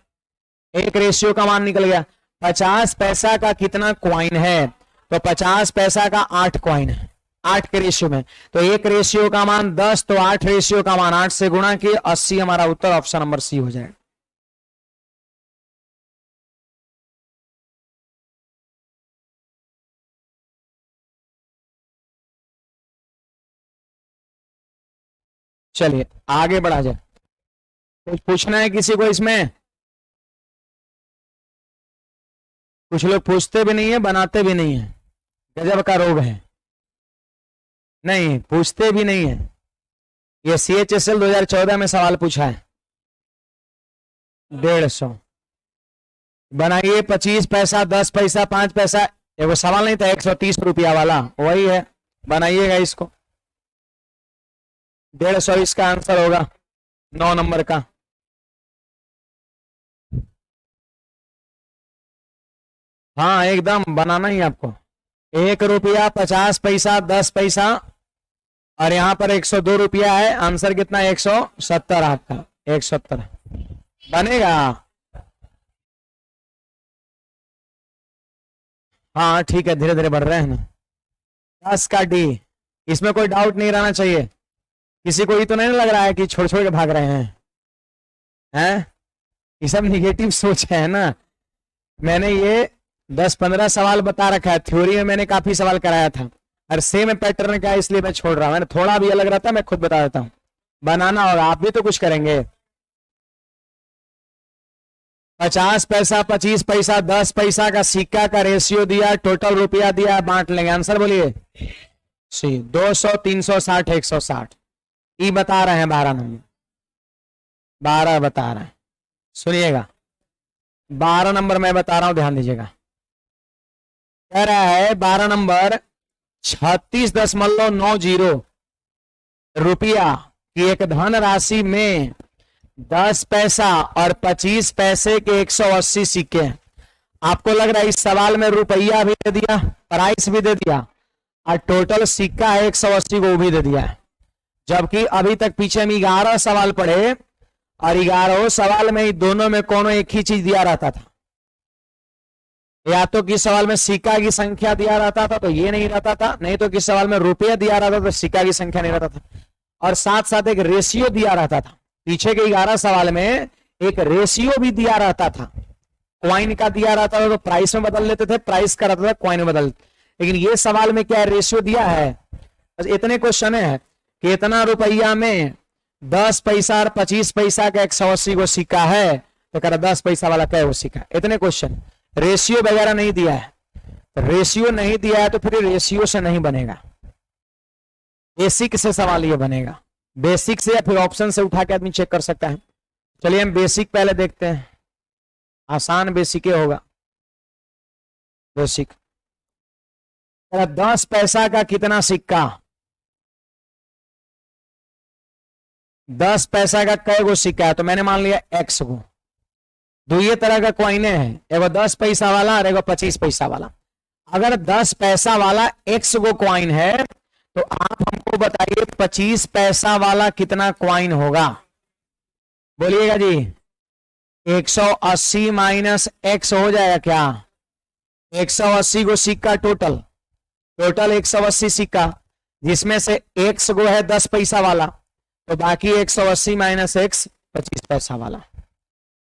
1 रेशियो का मान निकल गया। 50 पैसा का कितना क्वाइन है, तो 50 पैसा का 8 क्वाइन है, 8 के रेशियो में, तो 1 रेशियो का मान 10, तो 8 रेशियो का मान 8 से गुणा किए, 80 हमारा उत्तर ऑप्शन नंबर सी हो जाएगा। चलिए आगे बढ़ा जाए। कुछ पूछना है किसी को इसमें? कुछ लोग पूछते भी नहीं है, बनाते भी नहीं है, गजब का रोग है। नहीं पूछते भी नहीं है। ये CHSL 2014 में सवाल पूछा है, 150 बनाइए, 25 पैसा 10 पैसा 5 पैसा, ये वो सवाल नहीं था 130 रुपया वाला, वही है, बनाइएगा इसको। 150 इसका आंसर होगा 9 नंबर का। हाँ एकदम बनाना ही आपको। 1 रुपया 50 पैसा 10 पैसा, और यहां पर 102 रुपया है, आंसर कितना 170 आपका, 170 बनेगा। हाँ ठीक है, धीरे धीरे बढ़ रहे हैं ना। 10 का D, इसमें कोई डाउट नहीं रहना चाहिए। किसी को ये तो नहीं लग रहा है कि छोड़ छोड़ के भाग रहे हैं? ये सब निगेटिव सोच है ना। मैंने ये 10-15 सवाल बता रखा है, थ्योरी में मैंने काफी सवाल कराया था, और सेम पैटर्न का है, इसलिए मैं छोड़ रहा हूं। मैंने थोड़ा भी अलग रहता है, मैं खुद बता देता हूं, बनाना होगा, आप भी तो कुछ करेंगे। 50 पैसा, 25 पैसा, 10 पैसा का सिक्का का रेशियो दिया, टोटल रुपया दिया, बांट लेंगे। आंसर बोलिए। सी 200, 360, 160। ई बता रहे हैं 12 नंबर, 12 बता रहे हैं। सुनिएगा 12 नंबर मैं बता रहा हूं, ध्यान दीजिएगा। कह रहा है 12 नंबर 36.90 रुपया की एक धन राशि में 10 पैसा और 25 पैसे के 180 सिक्के हैं। आपको लग रहा है इस सवाल में रुपया भी दे दिया, प्राइस भी दे दिया, और टोटल सिक्का है 180 को भी दे दिया है। जबकि अभी तक पीछे में 11 सवाल पढ़े, और 11 सवाल में दोनों में कोनो एक ही चीज दिया रहता था। या तो किस सवाल में सिक्का की संख्या दिया रहता था तो ये नहीं रहता था, नहीं तो किस सवाल में रुपया दिया रहता था तो सिक्का की संख्या नहीं रहता था, और साथ साथ एक रेशियो दिया रहता था। पीछे के 11 सवाल में एक रेशियो भी दिया रहता था। क्वाइन का दिया रहता था तो प्राइस में बदल लेते थे, प्राइस का रहता था क्वाइन में बदल। लेकिन ये सवाल में क्या रेशियो दिया है, बस इतने क्वेश्चन है कि इतना रुपया में 10 पैसा और 25 पैसा का 180 को सिक्का है, तो कह रहा 10 पैसा वाला क्या वो सिक्का। इतने क्वेश्चन, रेशियो वगैरह नहीं दिया है। रेशियो नहीं दिया है तो फिर रेशियो से नहीं बनेगा, बेसिक से सवाल ये बनेगा। बेसिक से या फिर ऑप्शन से उठा के आदमी चेक कर सकता है। चलिए हम बेसिक पहले देखते हैं, आसान बेसिक होगा। बेसिक 10 पैसा का कितना सिक्का, 10 पैसा का कै गो सिक्का है, तो मैंने मान लिया x गो। दो ये तरह का क्वाइने हैं, एगो 10 पैसा वाला और एगो 25 पैसा वाला। अगर 10 पैसा वाला x गो क्वाइन है तो आप हमको बताइए 25 पैसा वाला कितना क्वाइन होगा, बोलिएगा जी। 180 माइनस x हो जाएगा क्या, 180 गो सिक्का टोटल 180 सिक्का, जिसमें से x गो है 10 पैसा वाला, तो बाकी 180 माइनस x 25 पैसा वाला।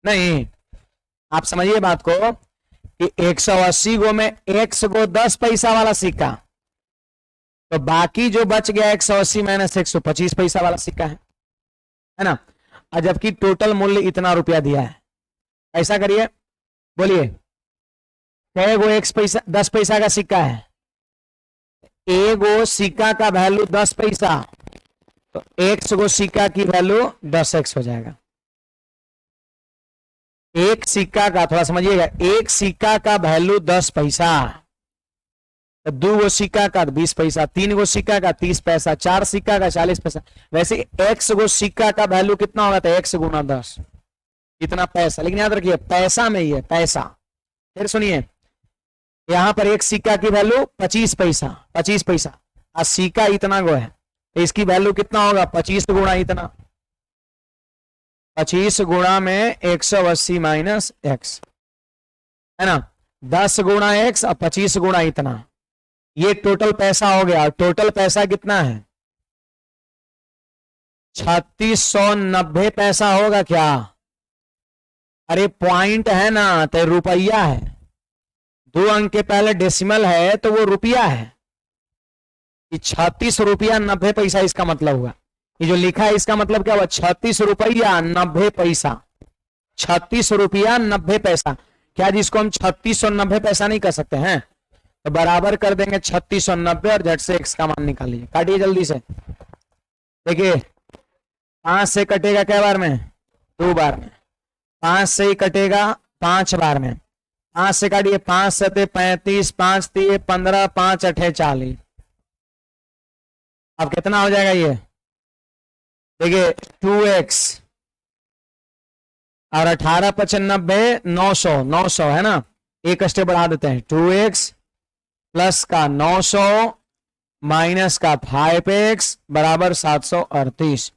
नहीं, आप समझिए बात को कि 180 गो में x गो 10 पैसा वाला सिक्का, तो बाकी जो बच गया 180 माइनस 125 पैसा वाला सिक्का है ना। और जबकि टोटल मूल्य इतना रुपया दिया है। ऐसा करिए, बोलिए कै गो 10 पैसा का सिक्का है, एगो सिक्का का वैल्यू 10 पैसा, तो x गो सिक्का की वैल्यू 10x हो जाएगा। एक सिक्का का, थोड़ा समझिएगा, एक सिक्का का वैल्यू 10 पैसा, तो 2 गो सिक्का का 20 पैसा, 3 गो सिक्का का 30 पैसा, 4 सिक्का का 40 पैसा। वैसे x गो सिक्का का वैल्यू कितना होगा, तो x गुना 10 इतना पैसा। लेकिन याद रखिए पैसा में ही है, पैसा। फिर सुनिए, यहां पर एक सिक्का की वैल्यू 25 पैसा, 25 पैसा, और सिक्का इतना गो है, तो इसकी वैल्यू कितना होगा, 25 गुणा इतना, 25 गुणा में 180 माइनस x है ना, 10 गुणा x और 25 गुणा इतना, ये टोटल पैसा हो गया। टोटल पैसा कितना है, 3690 पैसा होगा क्या। अरे पॉइंट है ना, तो रुपया है, 2 अंक के पहले डेसिमल है तो वो रुपया है। 36 रुपया 90 पैसा इसका मतलब हुआ। ये जो लिखा है इसका मतलब क्या हुआ, 36 रुपया 90 पैसा, 36 रुपया 90 पैसा। क्या जिसको हम 36 और 90 पैसा नहीं कर सकते हैं, तो बराबर कर देंगे 36 और 90 और झट से x का मान निकाल लीजिए। काटिए जल्दी से, देखिए 5 से कटेगा क्या बार में, 2 बार में। 5 से ही कटेगा 5 बार में, 5 से काटिए, 5 सते 35, 5 3 15, 5 8 40। अब कितना हो जाएगा ये, देखिए 2x और 18 95 900, 900 है ना, एक स्टेप बढ़ा देते हैं। 2x प्लस का 900 माइनस का 5x बराबर 738।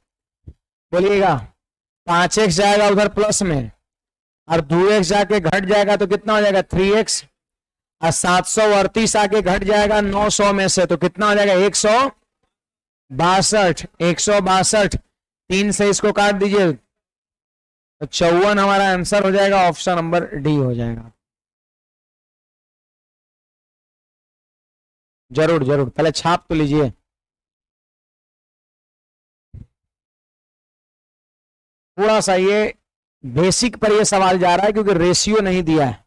बोलिएगा 5x जाएगा उधर प्लस में, और 2x जाके घट जाएगा तो कितना हो जाएगा 3x, और 738 आके घट जाएगा 900 में से, तो कितना हो जाएगा 162। 162, 3 से इसको काट दीजिए तो 54 हमारा आंसर हो जाएगा। ऑप्शन नंबर डी हो जाएगा। जरूर जरूर, पहले छाप तो लीजिए। थोड़ा सा ये बेसिक पर ये सवाल जा रहा है क्योंकि रेशियो नहीं दिया है।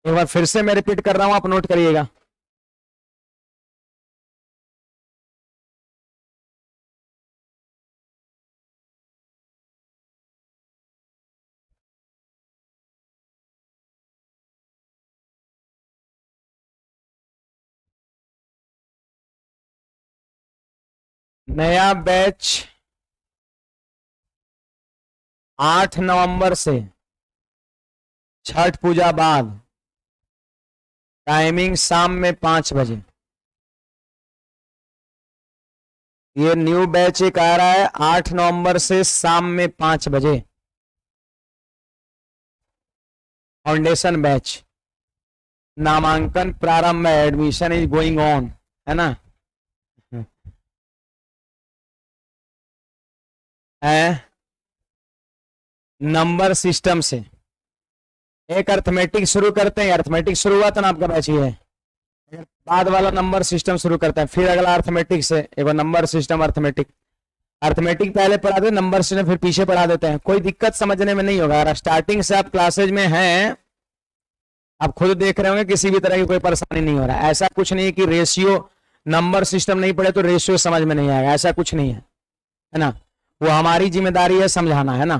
एक बार फिर से मैं रिपीट कर रहा हूं, आप नोट करिएगा। नया बैच 8 नवंबर से छठ पूजा बाद, टाइमिंग शाम में 5 बजे। ये न्यू बैच एक आ रहा है 8 नवंबर से शाम में 5 बजे, फाउंडेशन बैच। नामांकन प्रारंभ है, एडमिशन इज गोइंग ऑन, है ना। है नंबर सिस्टम से एक अर्थमेटिक शुरू करते हैं, अर्थमेटिक शुरू हुआ था ना आपका बैच ही है, बाद वाला नंबर सिस्टम शुरू करते हैं, फिर अगला अर्थमेटिक से एक नंबर सिस्टम अर्थमेटिक। अर्थमेटिक पहले पढ़ा देते, नंबर सिस्टम फिर पीछे पढ़ा देते हैं, कोई दिक्कत समझने में नहीं होगा। स्टार्टिंग से आप क्लासेज में हैं, आप खुद देख रहे होंगे, किसी भी तरह की कोई परेशानी नहीं हो रहा है। ऐसा कुछ नहीं कि रेशियो नंबर सिस्टम नहीं पढ़े तो रेशियो समझ में नहीं आएगा, ऐसा कुछ नहीं है ना। वो हमारी जिम्मेदारी है समझाना, है ना।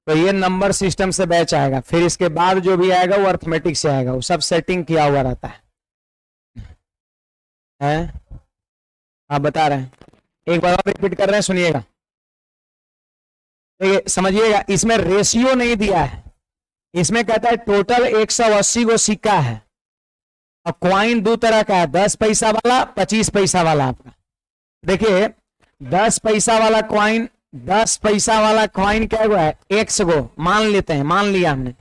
तो ये नंबर सिस्टम से बैच आएगा, फिर इसके बाद जो भी आएगा वो अर्थमेटिक से आएगा, वो सब सेटिंग किया हुआ रहता है? आप बता रहे हैं, एक बार रिपीट कर रहे हैं, सुनिएगा। तो समझिएगा, इसमें रेशियो नहीं दिया है, इसमें कहता है टोटल 180 गो सिक्का है और क्वाइन दो तरह का है, 10 पैसा वाला, 25 पैसा वाला। आपका देखिए 10 पैसा वाला क्वाइन, 10 पैसा वाला क्वाइन क्या हुआ है, 100 गो मान लेते हैं, मान लिया हमने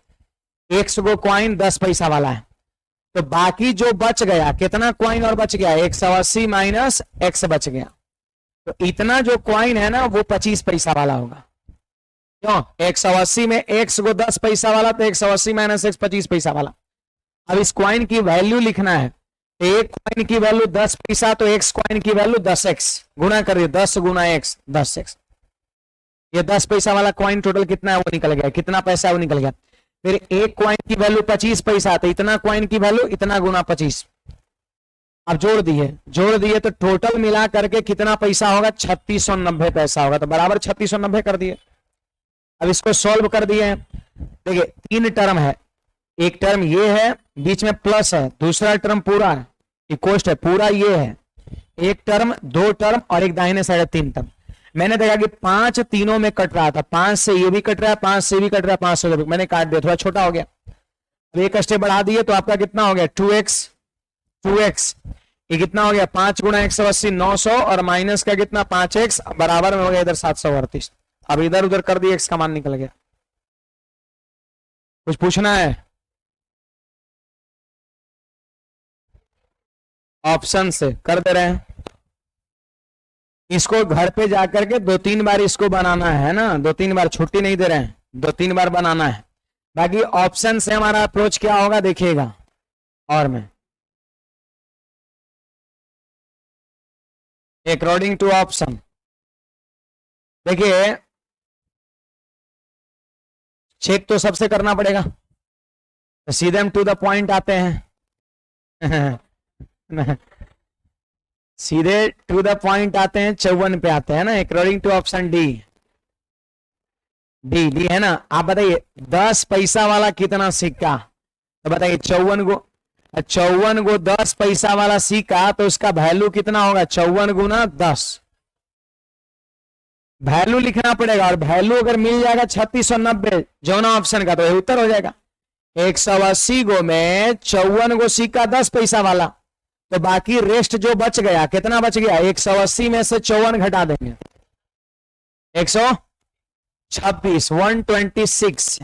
100 गो क्वाइन 10 पैसा वाला है। तो बाकी जो बच गया, कितना क्वाइन और बच गया, 180 माइनस x बच गया। तो इतना जो क्वाइन है ना वो 25 पैसा वाला होगा। क्यों? 180 में 100 गो 10 पैसा वाला, तो 180 माइनस x 25 पैसा वाला। अब इस क्वाइन की वैल्यू लिखना है, एक क्वाइन की वैल्यू 10 पैसा, तो एक क्वाइन की वैल्यू 10x, गुणा करिए 10 गुना x 10x। ये 10 पैसा वाला क्वाइन टोटल कितना है वो निकल गया, कितना पैसा है वो निकल गया। फिर एक क्वाइन की वैल्यू 25 पैसा, तो इतना क्वाइन की वैल्यू इतना गुना 25। अब जोड़ दिए तो टोटल मिला करके कितना पैसा होगा, 3690 पैसा होगा। तो बराबर 3690 कर दिए। अब इसको सॉल्व कर दिए। देखिए 3 टर्म है, एक टर्म ये है, बीच में प्लस है, दूसरा टर्म पूरा है, इक्वस्ट है, पूरा ये है, एक टर्म, 2 टर्म और एक दाहिने साइड 3 टर्म। मैंने देखा कि 5 तीनों में कट रहा था, 5 से ये भी कट रहा है, 5 से भी कट रहा है, 5 से भी, मैंने काट दिया, थोड़ा छोटा हो गया। अब एक स्टेप बढ़ा दिए तो आपका कितना हो गया, 2x। ये कितना हो गया, 5 गुना 180 900 और माइनस का कितना 5x, बराबर में हो गया इधर 738। अब इधर उधर कर दिए, x का मान निकल गया। कुछ पूछना है? ऑप्शन से कर दे रहे हैं। इसको घर पे जाकर के 2-3 बार इसको बनाना है ना, 2-3 बार, छुट्टी नहीं दे रहे हैं, 2-3 बार बनाना है। बाकी ऑप्शन से हमारा अप्रोच क्या होगा देखिएगा। और मैं अकॉर्डिंग टू ऑप्शन, देखिए चेक तो सबसे करना पड़ेगा, तो सीधे हम टू द पॉइंट आते हैं। सीधे टू द पॉइंट आते हैं, 54 पे आते हैं ना, according to option D. D है ना। आप बताइए 10 पैसा वाला कितना सिक्का, तो बताइए 54 गो 10 पैसा वाला सिक्का, तो उसका वैल्यू कितना होगा, 54 गुना 10। वैल्यू लिखना पड़ेगा, और वैल्यू अगर मिल जाएगा 3690 जो ना ऑप्शन का, तो ये उत्तर हो जाएगा। 180 गो में 54 गो सिक्का 10 पैसा वाला, तो बाकी रेस्ट जो बच गया, कितना बच गया, 180 में से 54 घटा देंगे, 126, 126।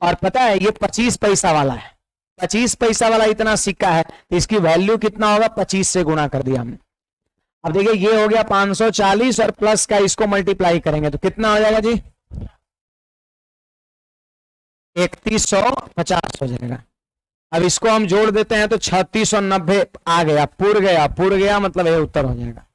और पता है ये 25 पैसा वाला है, 25 पैसा वाला इतना सिक्का है, तो इसकी वैल्यू कितना होगा, 25 से गुणा कर दिया हमने। अब देखिए ये हो गया 540 और प्लस का इसको मल्टीप्लाई करेंगे तो कितना हो जाएगा जी? 3150 हो जाएगा। अब इसको हम जोड़ देते हैं तो 3690 आ गया, पुर गया मतलब ये उत्तर हो जाएगा।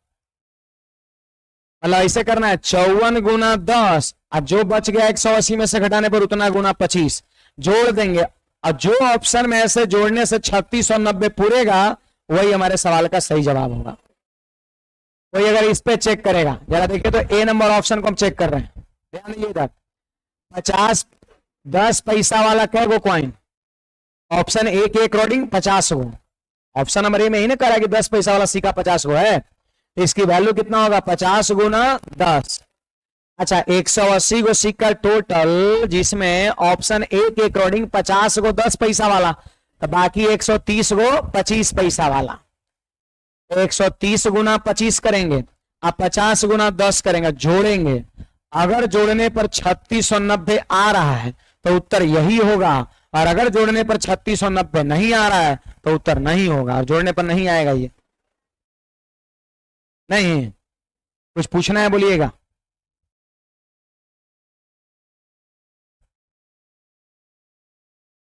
मतलब ऐसे करना है 54 गुना 10 और जो बच गया 180 में से घटाने पर उतना गुना 25 जोड़ देंगे, और जो ऑप्शन में ऐसे जोड़ने से 3690 पूरेगा वही हमारे सवाल का सही जवाब होगा। कोई अगर इस पे चेक करेगा, जरा देखिए तो ए नंबर ऑप्शन को हम चेक कर रहे हैं, ध्यान दीजिए इधर 10 पैसा वाला कै गो क्वाइन, ऑप्शन ए के according 50 go, option number A में ही ना करा कि 10 पैसा वाला सिक्का 50 गो है, तो इसकी वैल्यू कितना होगा 50 गुना 10। अच्छा 180 गो सिक्का टोटल, जिसमें ऑप्शन ए के अकॉर्डिंग 50 गो 10 पैसा वाला, तो बाकी 130 गो 25 पैसा वाला, 130 गुना 25 करेंगे, अब 50 गुना 10 करेंगे, जोड़ेंगे, अगर जोड़ने पर 3690 आ रहा है तो उत्तर यही होगा, और अगर जोड़ने पर 3690 नहीं आ रहा है तो उत्तर नहीं होगा, और जोड़ने पर नहीं आएगा ये। नहीं कुछ पूछना है बोलिएगा।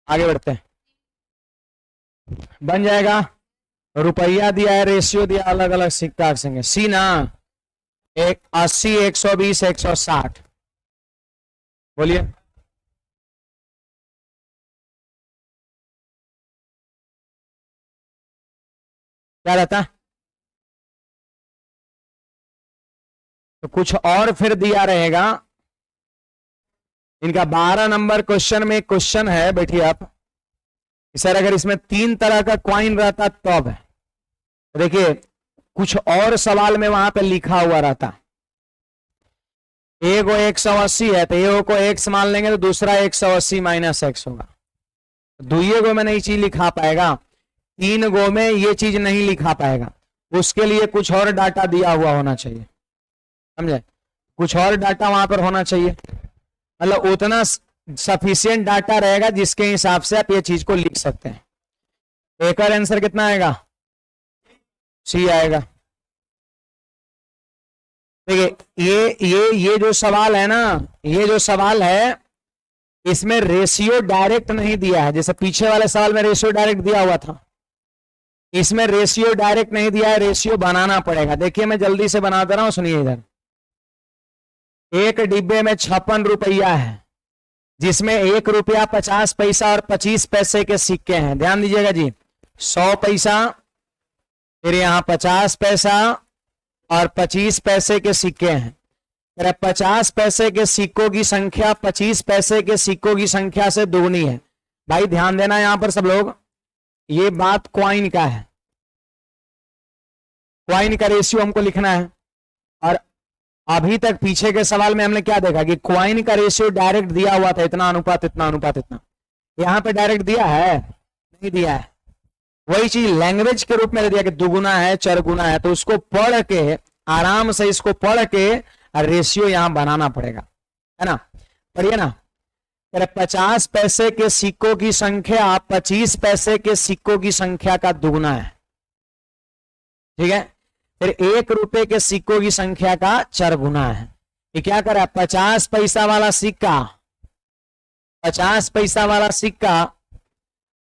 आगे बढ़ते हैं, बन जाएगा। रुपया दिया है, रेशियो दिया, अलग अलग सिक्का संगे सी ना, 80 120 160, बोलिए क्या रहता। तो कुछ और फिर दिया रहेगा इनका। 12 नंबर क्वेश्चन में क्वेश्चन है, बैठिए आप सर, अगर इसमें 3 तरह का क्वाइन रहता तब है, देखिए कुछ और सवाल में वहां पे लिखा हुआ रहता, एक 180 है तो एक को एक्स मान लेंगे तो दूसरा 180 माइनस एक्स होगा, दुइये गो में नहीं चीज लिखा पाएगा, 3 गो में ये चीज नहीं लिखा पाएगा, उसके लिए कुछ और डाटा दिया हुआ होना चाहिए, समझे, कुछ और डाटा वहां पर होना चाहिए, मतलब उतना सफिशिएंट डाटा रहेगा जिसके हिसाब से आप ये चीज को लिख सकते हैं। एक और आंसर कितना आएगा? सी आएगा। देखिए ये जो सवाल है ना, ये जो सवाल है इसमें रेशियो डायरेक्ट नहीं दिया है, जैसे पीछे वाले सवाल में रेशियो डायरेक्ट दिया हुआ था, इसमें रेशियो डायरेक्ट नहीं दिया है, रेशियो बनाना पड़ेगा। देखिए मैं जल्दी से बना दे रहा हूं, सुनिए इधर, एक डिब्बे में 56 रुपया है, जिसमें 1 रुपया 50 पैसा और 25 पैसे के सिक्के हैं, ध्यान दीजिएगा जी, 100 पैसा, फिर यहां 50 पैसा और 25 पैसे के सिक्के हैं। 50 पैसे के सिक्कों की संख्या 25 पैसे के सिक्कों की संख्या से दोगुनी है। भाई ध्यान देना यहां पर सब लोग, ये बात क्वाइन का है, क्वाइन का रेशियो हमको लिखना है। और अभी तक पीछे के सवाल में हमने क्या देखा कि क्वाइन का रेशियो डायरेक्ट दिया हुआ था, इतना अनुपात इतना अनुपात इतना, यहां पे डायरेक्ट दिया है? नहीं दिया है। वही चीज लैंग्वेज के रूप में दे दिया कि दुगुना है चरगुना है, तो उसको पढ़ के आराम से इसको पढ़ के रेशियो यहां बनाना पड़ेगा, है ना, पढ़िए ना। 50 पैसे के सिक्कों की संख्या 25 पैसे के सिक्कों की संख्या का दुगुना है, ठीक है। फिर 1 रुपए के सिक्कों की संख्या का 4 गुना है। ये क्या कर रहा है? 50 पैसा वाला सिक्का, 50 पैसा वाला सिक्का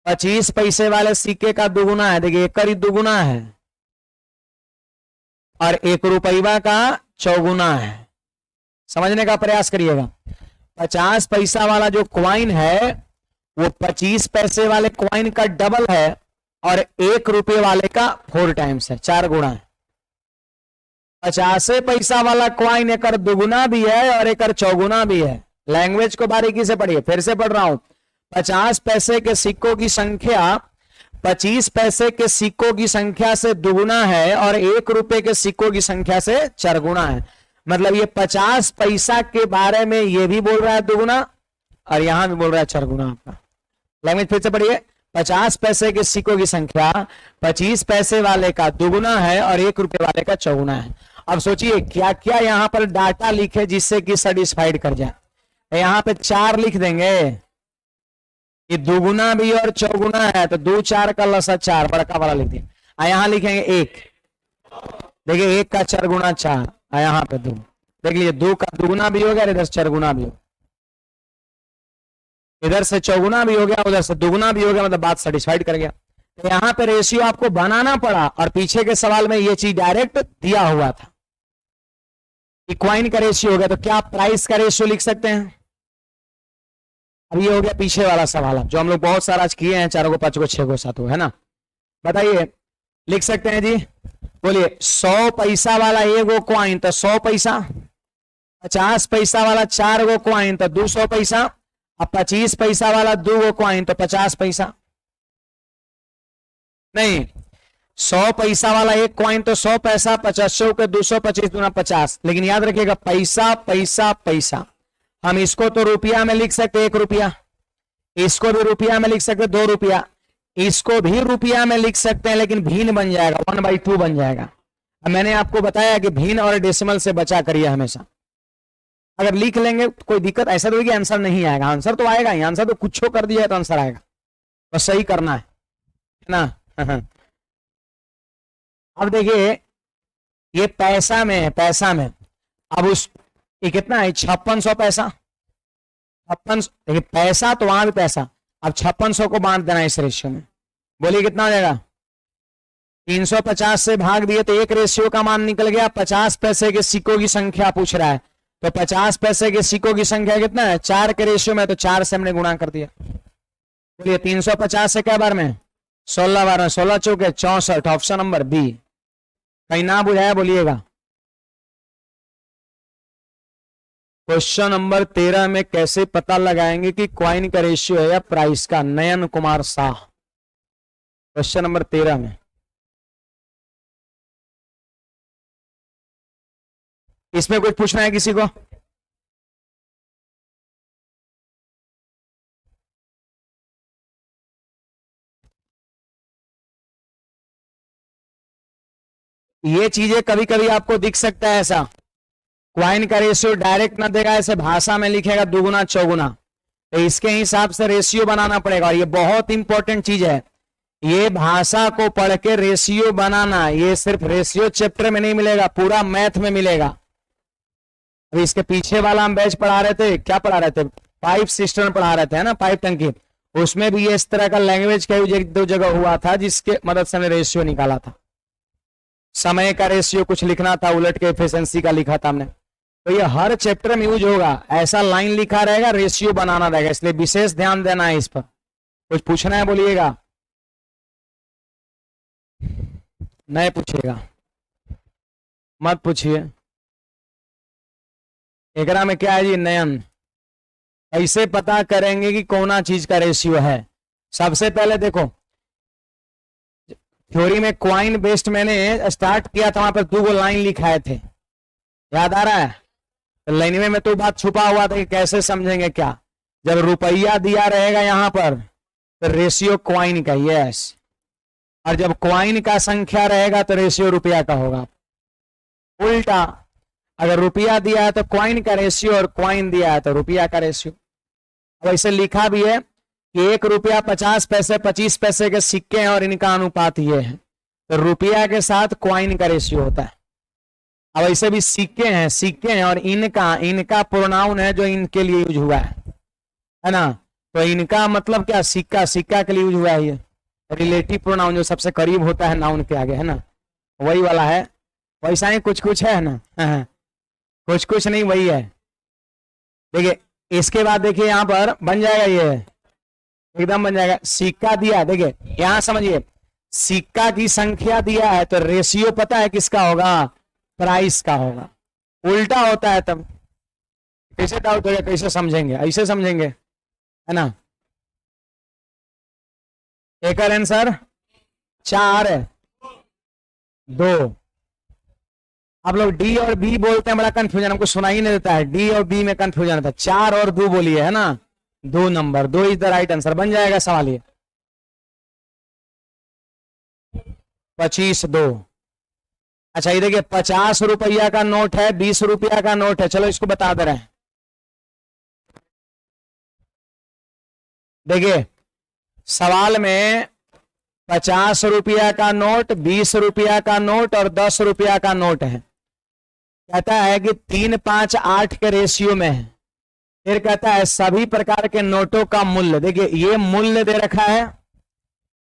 25 पैसे वाले सिक्के का दुगुना है, देखिए एक ही दुगुना है, और 1 रुपया का चौगुना है। समझने का प्रयास करिएगा। 50 पैसा वाला जो क्वाइन है वो 25 पैसे वाले क्वाइन का डबल है, और 1 रुपये वाले का 4 टाइम्स है, 4 गुना है। 50 पैसा वाला क्वाइन एक दुगुना भी है और एक चौगुना भी है। लैंग्वेज को बारीकी से पढ़िए, फिर से पढ़ रहा हूं। 50 पैसे के सिक्कों की संख्या 25 पैसे के सिक्कों की संख्या से दुगुना है, और 1 रुपए के सिक्कों की संख्या से 4 गुना है। मतलब ये 50 पैसा के बारे में ये भी बोल रहा है दुगुना, और यहां भी बोल रहा है 4 गुना। आपका लैंग्वेज फिर से पढ़िए। 50 पैसे के सिक्कों की संख्या 25 पैसे वाले का दुगुना है और 1 रुपए वाले का चौगुना है। अब सोचिए क्या क्या यहां पर डाटा लिखे जिससे कि सेटिस्फाइड कर जाए। यहां पे 4 लिख देंगे, ये दुगुना भी और चौगुना है, तो 2 4 का लसा 4 बड़का वाला लिख दिया। यहां लिखेंगे 1, देखिए 1 का 4 गुना 4, यहाँ पे 2, देख लीजिए 2 का दुगुना भी हो गया, इधर 4 गुना भी हो, इधर से चौगुना भी हो गया, उधर से दुगुना भी हो गया, मतलब बात सेटिस्फाइड कर गया। तो यहाँ पे रेशियो आपको बनाना पड़ा, और पीछे के सवाल में ये चीज डायरेक्ट दिया हुआ था, इक्वाइन का रेशियो हो गया, तो क्या आप प्राइस का रेशियो लिख सकते हैं? अब ये हो गया पीछे वाला सवाल, जो हम लोग बहुत सारा आज किए हैं, 4 को 5 को 6 को 7 को, है ना। बताइए, लिख सकते हैं जी, बोलिए। 100 पैसा वाला 1 गो क्वाइन तो 100 पैसा, 50 पैसा वाला 4 गो क्वाइन तो 200 पैसा, अब 25 पैसा वाला 2 गो क्वाइन तो 50 पैसा। नहीं, 100 पैसा वाला 1 क्वाइन तो 100 पैसा, 50 के 200, 25 दूना 50, लेकिन याद रखिएगा पैसा पैसा पैसा, हम इसको तो रुपया में लिख सकते 1 रुपया, इसको भी रुपया में लिख सकते 2 रुपया, इसको भी रुपया में लिख सकते हैं, लेकिन भिन्न बन जाएगा, 1/2 बन जाएगा। अब मैंने आपको बताया कि भिन्न और डेसिमल से बचा करिए हमेशा। अगर लिख लेंगे तो कोई दिक्कत ऐसा तो है कि आंसर नहीं आएगा, आंसर तो आएगा ही, आंसर तो कुछ कर दिया है तो आंसर आएगा, बस सही करना है ना। अब देखिए, ये पैसा में है, पैसा में, अब उस ये कितना है, 5600 पैसा, 5600, देखिए पैसा तो वहां भी पैसा, अब 5600 को बांट देना इस रेशियो में, बोलिए कितना हो जाएगा? 350 से भाग दिए तो एक रेशियो का मान निकल गया। 50 पैसे के सिक्कों की संख्या पूछ रहा है, तो 50 पैसे के सिक्कों की संख्या कितना है? 4 के रेशियो में, तो 4 से हमने गुणा कर दिया। बोलिए 350 से क्या बार में? 16 बार में, 16 चौके 64, ऑप्शन नंबर बी। कहीं ना बुझाया बोलिएगा। क्वेश्चन नंबर 13 में कैसे पता लगाएंगे कि क्वाइन का रेशियो है या प्राइस का? नयन कुमार शाह, क्वेश्चन नंबर 13 में। इसमें कुछ पूछना है किसी को? ये चीजें कभी कभी आपको दिख सकता है ऐसा, क्वाइन का रेशियो डायरेक्ट ना देगा, ऐसे भाषा में लिखेगा दुगुना चौगुना, तो इसके हिसाब से रेशियो बनाना पड़ेगा। और ये बहुत इंपॉर्टेंट चीज है, ये भाषा को पढ़ के रेशियो बनाना, ये सिर्फ रेशियो चैप्टर में नहीं मिलेगा, पूरा मैथ में मिलेगा। अभी इसके पीछे वाला हम बैच पढ़ा रहे थे, क्या पढ़ा रहे थे? पाइप सिस्टम पढ़ा रहे थे, है ना, पाइप टंकी, उसमें भी ये इस तरह का लैंग्वेज का यूज 1-2 जगह हुआ था, जिसके मदद से हमने रेशियो निकाला था। समय का रेशियो कुछ लिखना था, उलट के एफिशिएंसी का लिखा था हमने। तो ये हर चैप्टर में यूज होगा, ऐसा लाइन लिखा रहेगा, रेशियो बनाना रहेगा, इसलिए विशेष ध्यान देना है इस पर। कुछ पूछना है बोलिएगा, नहीं पूछिएगा, मत पूछिए। एकरा में क्या है जी? नयन, ऐसे पता करेंगे कि कौन चीज का रेशियो है। सबसे पहले देखो, थ्योरी में क्वाइन बेस्ड मैंने स्टार्ट किया था, वहां पर 2 लाइन लिखाए थे, याद आ रहा है? तो लाइन में तो बात छुपा हुआ था कि कैसे समझेंगे क्या। जब रुपया दिया रहेगा यहां पर तो रेशियो क्वाइन का, यस, और जब क्वाइन का संख्या रहेगा तो रेशियो रुपया का होगा। उल्टा, अगर रुपया दिया है तो क्वाइन का रेशियो, और क्वाइन दिया है तो रुपया का रेशियो। अब ऐसे लिखा भी है कि 1 रुपया 50 पैसे 25 पैसे के सिक्के हैं और इनका अनुपात ये है, तो रुपया के साथ क्वाइन का रेशियो होता है। अब ऐसे भी सिक्के हैं और इनका प्रोनाउन है जो इनके लिए यूज हुआ है ना, तो इनका मतलब क्या? सिक्का के लिए यूज हुआ है। ये रिलेटिव प्रोनाउन जो सबसे करीब होता है नाउन के आगे, है ना, वही वाला है। वैसा ही कुछ है ना, कुछ नहीं, वही है। देखिए इसके बाद देखिए यहां पर बन जाएगा, ये एकदम बन जाएगा। सिक्का दिया, देखिए यहां समझिए, सिक्का की संख्या दिया है तो रेशियो पता है किसका होगा? प्राइस का होगा। उल्टा होता है तब कैसे डाउट हो गया, कैसे समझेंगे? ऐसे समझेंगे, है ना। एक आंसर 4 2। आप लोग डी और बी बोलते हैं, बड़ा कंफ्यूजन, हमको सुनाई नहीं देता है। डी और बी में कंफ्यूजन होता है। 4 और 2 बोलिए, है ना, 2 number, 2 is the right answer. बन जाएगा सवाल ये 25-2। अच्छा ये देखिए 50 रुपया का नोट है, 20 रुपया का नोट है, चलो इसको बता दे रहे हैं। देखिए सवाल में 50 रुपया का नोट, 20 रुपया का नोट और 10 रुपया का नोट है। कहता है कि 3, 5, 8 के रेशियो में है। फिर कहता है सभी प्रकार के नोटों का मूल्य, देखिए ये मूल्य दे रखा है,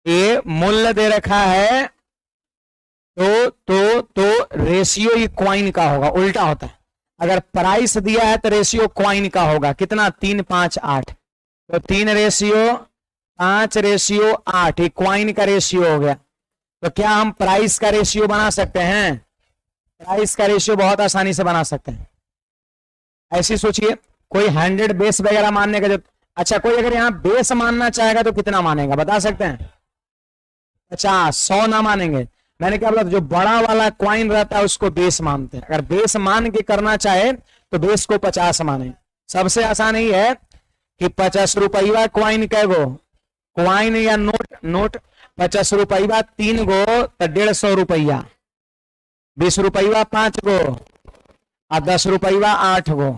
ये मूल्य दे रखा है, तो रेशियो ये क्वाइन का होगा, उल्टा होता है। अगर प्राइस दिया है तो रेशियो क्वाइन का होगा। कितना? 3, 5, 8। तो 3 रेशियो 5 रेशियो 8, ये क्वाइन का रेशियो हो गया। तो क्या हम प्राइस का रेशियो बना सकते हैं? प्राइस का रेशियो बहुत आसानी से बना सकते हैं। ऐसी सोचिए, कोई 100 बेस वगैरह मानने का जो, अच्छा कोई अगर यहां बेस मानना चाहेगा तो कितना मानेगा बता सकते हैं? 50, 100 ना मानेंगे। मैंने क्या बोला, जो बड़ा वाला क्वाइन रहता है उसको बेस मानते हैं। अगर बेस मान के करना चाहे तो बेस को 50 माने। सबसे आसान ही है कि 50 रुपया क्वाइन कैगो, क्वाइन या नोट 50 रुपया 3 गो तो 150 रुपया, 20 रुपया 5 गो और 10 रुपया 8 गो।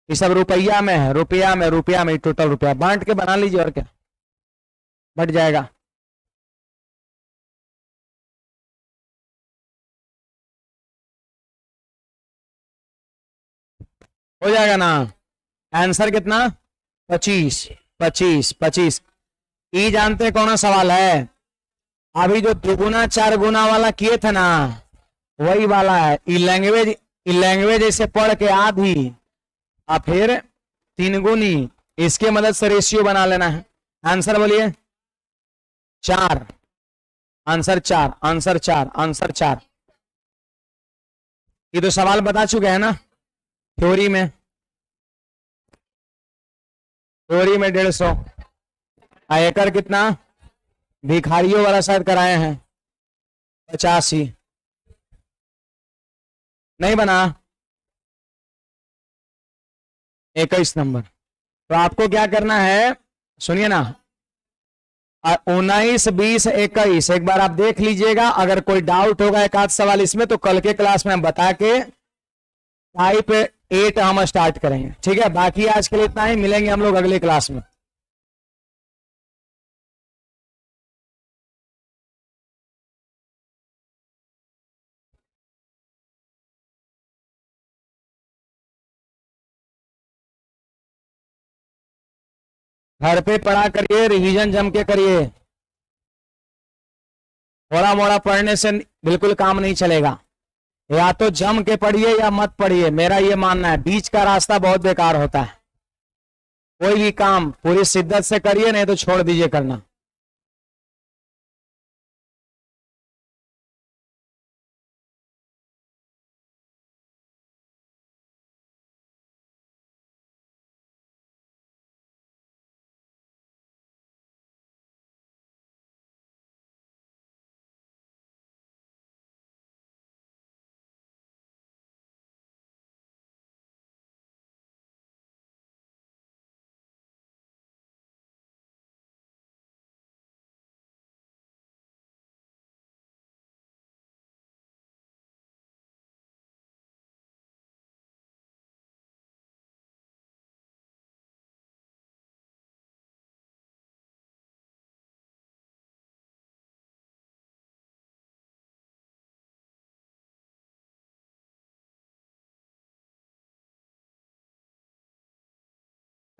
ये सब रुपया में है, रुपया में टोटल रुपया बांट के बना लीजिए और क्या बट जाएगा। हो जाएगा ना? आंसर कितना? 25, 25, 25। ये जानते कौन सा सवाल है? अभी जो 2 गुना 4 गुना वाला किए थे ना, वही वाला है। लैंग्वेज ऐसे पढ़ के आधी और फिर 3 गुनी, इसके मदद से रेशियो बना लेना है। आंसर बोलिए। 4, आंसर 4, आंसर 4, आंसर 4। ये तो सवाल बता चुके हैं ना थ्योरी में। थ्योरी में 150। आयकर कितना? भिखारियों वाला शायद कराए हैं 85। नहीं बना? 21 नंबर। तो आपको क्या करना है, सुनिए ना, 19, 20, 21 एक बार आप देख लीजिएगा। अगर कोई डाउट होगा एक आध सवाल इसमें तो कल के क्लास में हम बता के टाइप 8 हम स्टार्ट करेंगे। ठीक है, बाकी आज के लिए इतना ही, मिलेंगे हम लोग अगले क्लास में। घर पे पढ़ा करिए, रिवीजन जम के करिए। थोड़ा मोड़ा पढ़ने से बिल्कुल काम नहीं चलेगा। या तो जम के पढ़िए या मत पढ़िए, मेरा ये मानना है। बीच का रास्ता बहुत बेकार होता है। कोई भी काम पूरी शिद्दत से करिए, नहीं तो छोड़ दीजिए करना।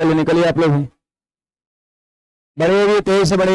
चलिए निकलिए आप लोग, बड़े भी तेज से बड़े।